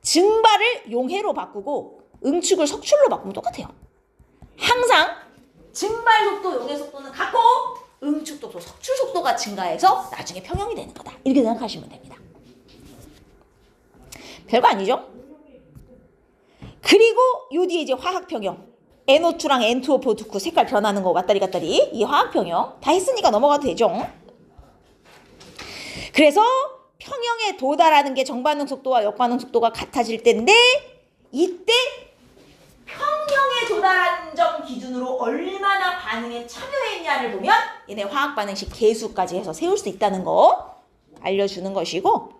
증발을 용해로 바꾸고 응축을 석출로 바꾸면 똑같아요. 항상 증발 속도, 용해 속도는 같고 응축 속도, 석출 속도가 증가해서 나중에 평형이 되는 거다. 이렇게 생각하시면 됩니다. 별거 아니죠? 그리고 요 뒤에 이제 화학평형. NO2랑 N2O4 듣고 색깔 변하는 거 왔다리 갔다리. 이 화학평형. 다 했으니까 넘어가도 되죠? 그래서 평형에 도달하는 게 정반응 속도와 역반응 속도가 같아질 때인데 이때 평형에 도달한 점 기준으로 얼마나 반응에 참여했냐를 보면 얘네 화학 반응식 계수까지 해서 세울 수 있다는 거 알려주는 것이고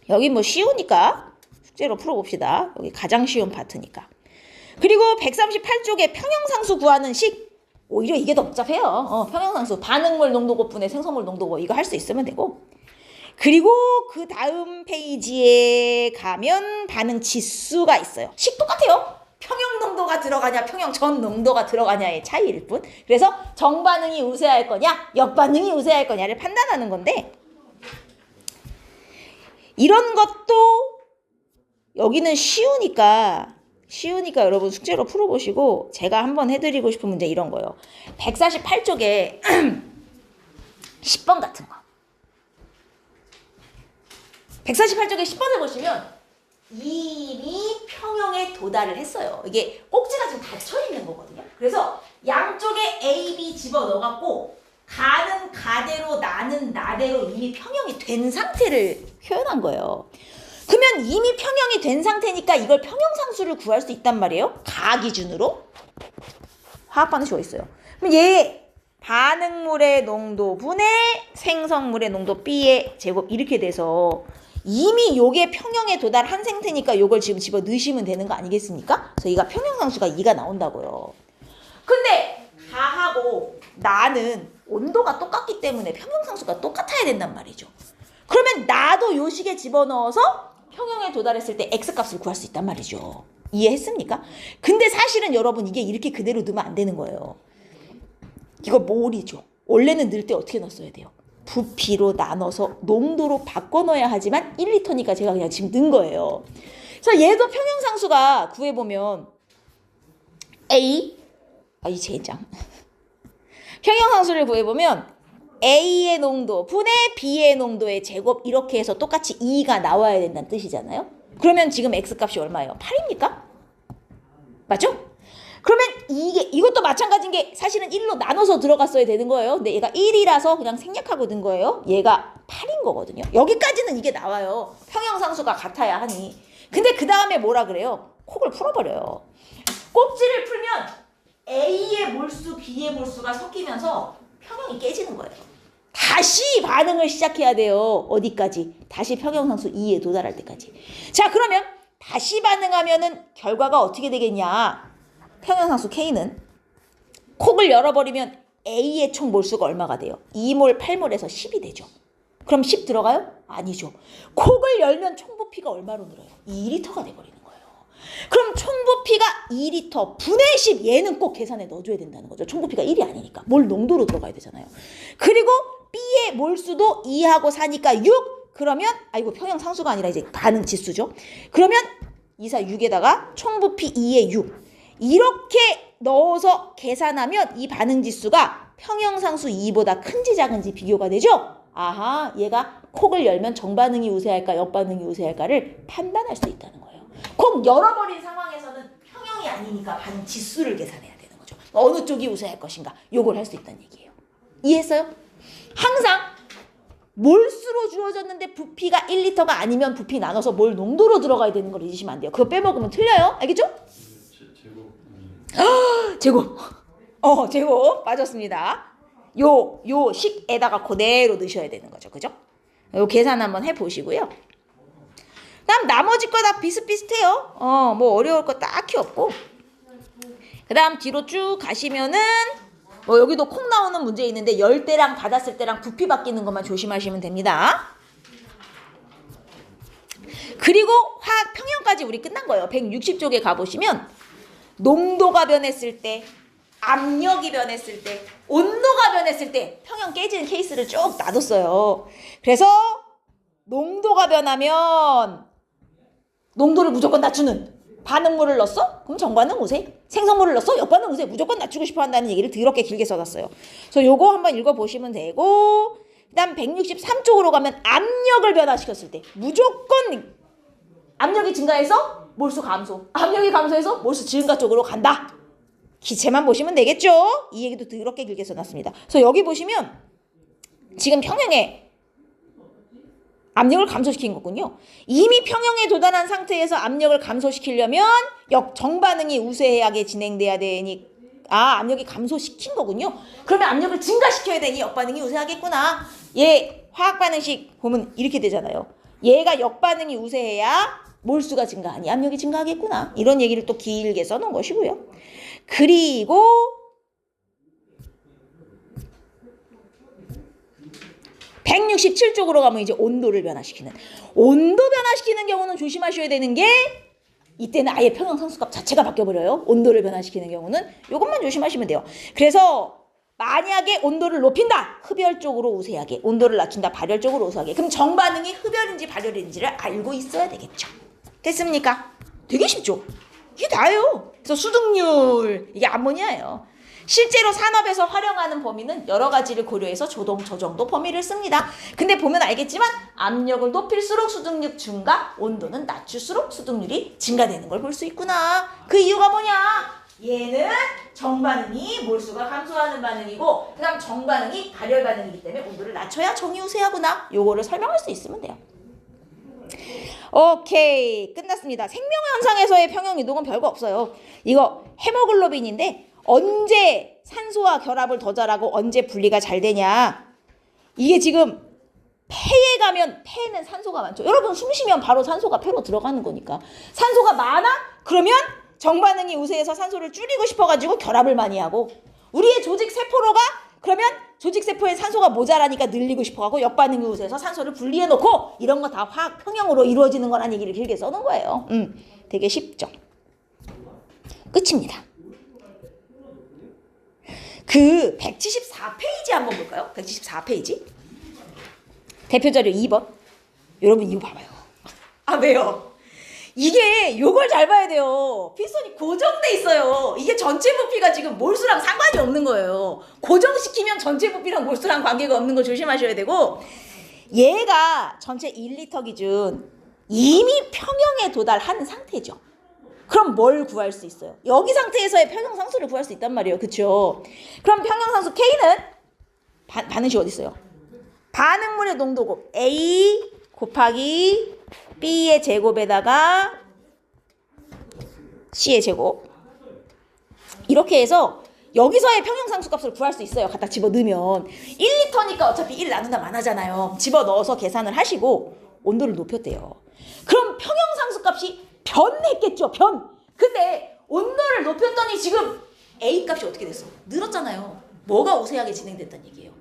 여기 뭐 쉬우니까 숙제로 풀어봅시다. 여기 가장 쉬운 파트니까. 그리고 138쪽에 평형상수 구하는 식 오히려 이게 더 복잡해요. 평형상수 반응물 농도 곱분의 생성물 농도 곱 이거 할 수 있으면 되고 그리고 그 다음 페이지에 가면 반응 지수가 있어요. 식 똑같아요. 평형 농도가 들어가냐 평형 전 농도가 들어가냐의 차이일 뿐. 그래서 정반응이 우세할 거냐 역반응이 우세할 거냐를 판단하는 건데 이런 것도 여기는 쉬우니까 여러분 숙제로 풀어보시고 제가 한번 해드리고 싶은 문제 이런 거예요. 148쪽에 10번 같은 거 148쪽에 10번을 보시면 이미 평형에 도달을 했어요. 이게 꼭지가 지금 닫혀있는 거거든요. 그래서 양쪽에 A, B 집어넣어갖고 가는 가대로 나는 나대로 이미 평형이 된 상태를 표현한 거예요. 그러면 이미 평형이 된 상태니까 이걸 평형상수를 구할 수 있단 말이에요. 가 기준으로. 화학 반응식 어디 있어요? 그럼 얘 반응물의 농도 분의 생성물의 농도 B의 제곱 이렇게 돼서 이미 요게 평형에 도달한 상태니까 요걸 지금 집어 넣으시면 되는 거 아니겠습니까? 그래서 얘가 평형상수가 2가 나온다고요. 근데 가하고 나는 온도가 똑같기 때문에 평형상수가 똑같아야 된단 말이죠. 그러면 나도 요 식에 집어넣어서 평형에 도달했을 때 X값을 구할 수 있단 말이죠. 이해했습니까? 근데 사실은 여러분 이게 이렇게 그대로 넣으면 안 되는 거예요. 이거 몰이죠. 원래는 넣을 때 어떻게 넣었어야 돼요? 부피로 나눠서 농도로 바꿔 넣어야 하지만 1리터니까 제가 그냥 지금 넣은 거예요. 그래서 얘도 평형상수가 구해보면 A 이 젠장 평형상수를 구해보면 A의 농도 분의 B의 농도의 제곱 이렇게 해서 똑같이 2가 나와야 된다는 뜻이잖아요. 그러면 지금 X값이 얼마예요? 8입니까? 맞죠? 그러면 이것도 마찬가지인 게 사실은 1로 나눠서 들어갔어야 되는 거예요. 근데 얘가 1이라서 그냥 생략하고 든 거예요. 얘가 8인 거거든요. 여기까지는 이게 나와요. 평형상수가 같아야 하니. 근데 그 다음에 뭐라 그래요? 콕을 풀어버려요. 꼭지를 풀면 A의 몰수, B의 몰수가 섞이면서 평형이 깨지는 거예요. 다시 반응을 시작해야 돼요. 어디까지? 다시 평형상수 2에 도달할 때까지. 자, 그러면 다시 반응하면은 결과가 어떻게 되겠냐? 평형상수 K는 콕을 열어버리면 A의 총 몰수가 얼마가 돼요? 2몰 8몰에서 10이 되죠. 그럼 10 들어가요? 아니죠. 콕을 열면 총 부피가 얼마로 늘어요? 2리터가 돼버리는 거예요. 그럼 총 부피가 2리터 분의 10 얘는 꼭 계산에 넣어줘야 된다는 거죠. 총 부피가 1이 아니니까. 몰 농도로 들어가야 되잖아요. 그리고 B의 몰수도 2하고 4니까 6. 그러면 이거 평형상수가 아니라 이제 반응 지수죠. 그러면 2, 4, 6에다가 총 부피 2에 6. 이렇게 넣어서 계산하면 이 반응 지수가 평형상수 2보다 큰지 작은지 비교가 되죠? 아하, 얘가 콕을 열면 정반응이 우세할까 역반응이 우세할까를 판단할 수 있다는 거예요. 콕 열어버린 상황에서는 평형이 아니니까 반응 지수를 계산해야 되는 거죠. 어느 쪽이 우세할 것인가 요걸 할 수 있다는 얘기예요. 이해했어요? 항상 몰수로 주어졌는데 부피가 1리터가 아니면 부피 나눠서 몰 농도로 들어가야 되는 걸 잊으시면 안 돼요. 그거 빼먹으면 틀려요. 알겠죠? 제곱. 제곱. 맞았습니다. 요 식에다가 그대로 넣으셔야 되는 거죠. 그죠? 요 계산 한번 해보시고요. 다음 나머지 거 다 비슷비슷해요. 뭐 어려울 거 딱히 없고. 그 다음 뒤로 쭉 가시면은 뭐 여기도 콩 나오는 문제 있는데 열 때랑 받았을 때랑 부피 바뀌는 것만 조심하시면 됩니다. 그리고 화학 평형까지 우리 끝난 거예요. 160쪽에 가보시면 농도가 변했을 때, 압력이 변했을 때, 온도가 변했을 때 평형 깨지는 케이스를 쭉 놔뒀어요. 그래서 농도가 변하면 농도를 무조건 낮추는 반응물을 넣었어? 그럼 정반응 우세. 생성물을 넣었어? 역반응 우세. 무조건 낮추고 싶어 한다는 얘기를 더럽게 길게 써놨어요. 그래서 요거 한번 읽어보시면 되고 그 다음 163쪽으로 가면 압력을 변화시켰을 때 무조건 압력이 증가해서 몰수 감소. 압력이 감소해서 몰수 증가 쪽으로 간다. 기체만 보시면 되겠죠? 이 얘기도 더럽게 길게 써놨습니다. 그래서 여기 보시면 지금 평형에 압력을 감소시킨 거군요. 이미 평형에 도달한 상태에서 압력을 감소시키려면 정반응이 우세하게 진행돼야 되니 압력이 감소시킨 거군요. 그러면 압력을 증가시켜야 되니 역반응이 우세하겠구나. 얘 화학 반응식 보면 이렇게 되잖아요. 얘가 역반응이 우세해야 몰수가 증가하니 압력이 증가하겠구나. 이런 얘기를 또 길게 써놓은 것이고요. 그리고 167쪽으로 가면 이제 온도를 변화시키는. 온도 변화시키는 경우는 조심하셔야 되는 게 이때는 아예 평형상수값 자체가 바뀌어버려요. 온도를 변화시키는 경우는 이것만 조심하시면 돼요. 그래서 만약에 온도를 높인다. 흡열적으로 우세하게. 온도를 낮춘다. 발열적으로 우세하게. 그럼 정반응이 흡열인지 발열인지를 알고 있어야 되겠죠. 됐습니까? 되게 쉽죠? 이게 다예요. 그래서 수득률, 이게 암모니아예요. 실제로 산업에서 활용하는 범위는 여러 가지를 고려해서 조동, 저 정도 범위를 씁니다. 근데 보면 알겠지만 압력을 높일수록 수득률 증가, 온도는 낮출수록 수득률이 증가되는 걸 볼 수 있구나. 그 이유가 뭐냐? 얘는 정반응이 몰수가 감소하는 반응이고 그 다음 정반응이 발열 반응이기 때문에 온도를 낮춰야 정이 우세하구나. 요거를 설명할 수 있으면 돼요. 오케이, 끝났습니다. 생명현상에서의 평형이동은 별거 없어요. 이거 헤모글로빈인데 언제 산소와 결합을 더 잘하고 언제 분리가 잘 되냐. 이게 지금 폐에 가면 폐는 산소가 많죠. 여러분 숨 쉬면 바로 산소가 폐로 들어가는 거니까. 산소가 많아? 그러면 정반응이 우세해서 산소를 줄이고 싶어가지고 결합을 많이 하고, 우리의 조직 세포로가 그러면 조직 세포에 산소가 모자라니까 늘리고 싶어하고 역반응이 우세해서 산소를 분리해놓고, 이런 거 다 화학 평형으로 이루어지는 거란 얘기를 길게 써놓은 거예요. 되게 쉽죠. 끝입니다. 그 174페이지 한번 볼까요? 174페이지. 대표자료 2번. 여러분 이거 봐봐요. 아, 왜요? 이게 요걸 잘 봐야 돼요. 피스톤이 고정돼 있어요. 이게 전체 부피가 지금 몰수랑 상관이 없는 거예요. 고정시키면 전체 부피랑 몰수랑 관계가 없는 거 조심하셔야 되고, 얘가 전체 1리터 기준 이미 평형에 도달한 상태죠. 그럼 뭘 구할 수 있어요? 여기 상태에서의 평형상수를 구할 수 있단 말이에요. 그쵸? 그럼 평형상수 K는 반응식 어디 있어요? 반응물의 농도곱 A 곱하기 B의 제곱에다가 C의 제곱. 이렇게 해서 여기서의 평형상수 값을 구할 수 있어요. 갖다 집어넣으면. 1리터니까 어차피 1 나눈다 많아잖아요. 집어넣어서 계산을 하시고 온도를 높였대요. 그럼 평형상수 값이 변했겠죠. 변. 근데 온도를 높였더니 지금 A 값이 어떻게 됐어? 늘었잖아요. 뭐가 우세하게 진행됐다는 얘기예요?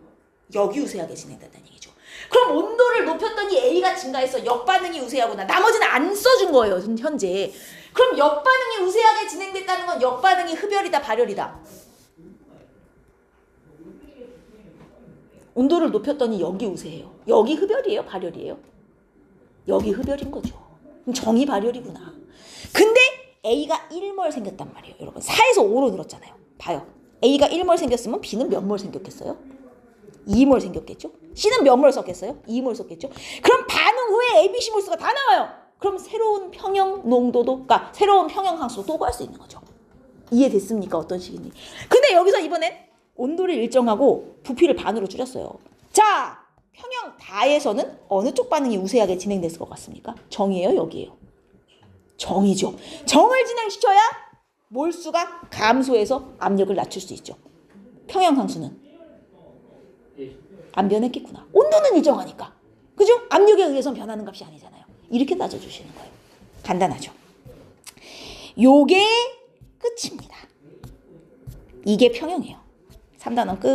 역이 우세하게 진행됐다는 얘기죠. 그럼 온도를 높였더니 A가 증가해서 역반응이 우세하구나. 나머지는 안 써준 거예요. 현재. 그럼 역반응이 우세하게 진행됐다는 건 역반응이 흡열이다 발열이다. 온도를 높였더니 역이 우세해요. 역이 흡열이에요 발열이에요? 역이 흡열인 거죠. 그럼 정이 발열이구나. 근데 A가 1몰 생겼단 말이에요. 여러분 4에서 5로 늘었잖아요. 봐요. A가 1몰 생겼으면 B는 몇 몰 생겼겠어요? 2몰 생겼겠죠? C는 몇 몰 썼겠어요? 2몰 썼겠죠? 그럼 반응 후에 A, B, C 몰수가 다 나와요. 그럼 새로운 평형 농도도, 그러니까 새로운 평형 상수도 또 구할 수 있는 거죠. 이해됐습니까? 어떤 식인지. 근데 여기서 이번엔 온도를 일정하고 부피를 반으로 줄였어요. 자, 평형 다에서는 어느 쪽 반응이 우세하게 진행됐을 것 같습니까? 정이에요? 역이에요? 정이죠. 정을 진행시켜야 몰수가 감소해서 압력을 낮출 수 있죠. 평형 상수는 안 변했겠구나. 온도는 일정하니까. 그죠? 압력에 의해서는 변하는 값이 아니잖아요. 이렇게 따져주시는 거예요. 간단하죠. 요게 끝입니다. 이게 평형이에요. 3단원 끝.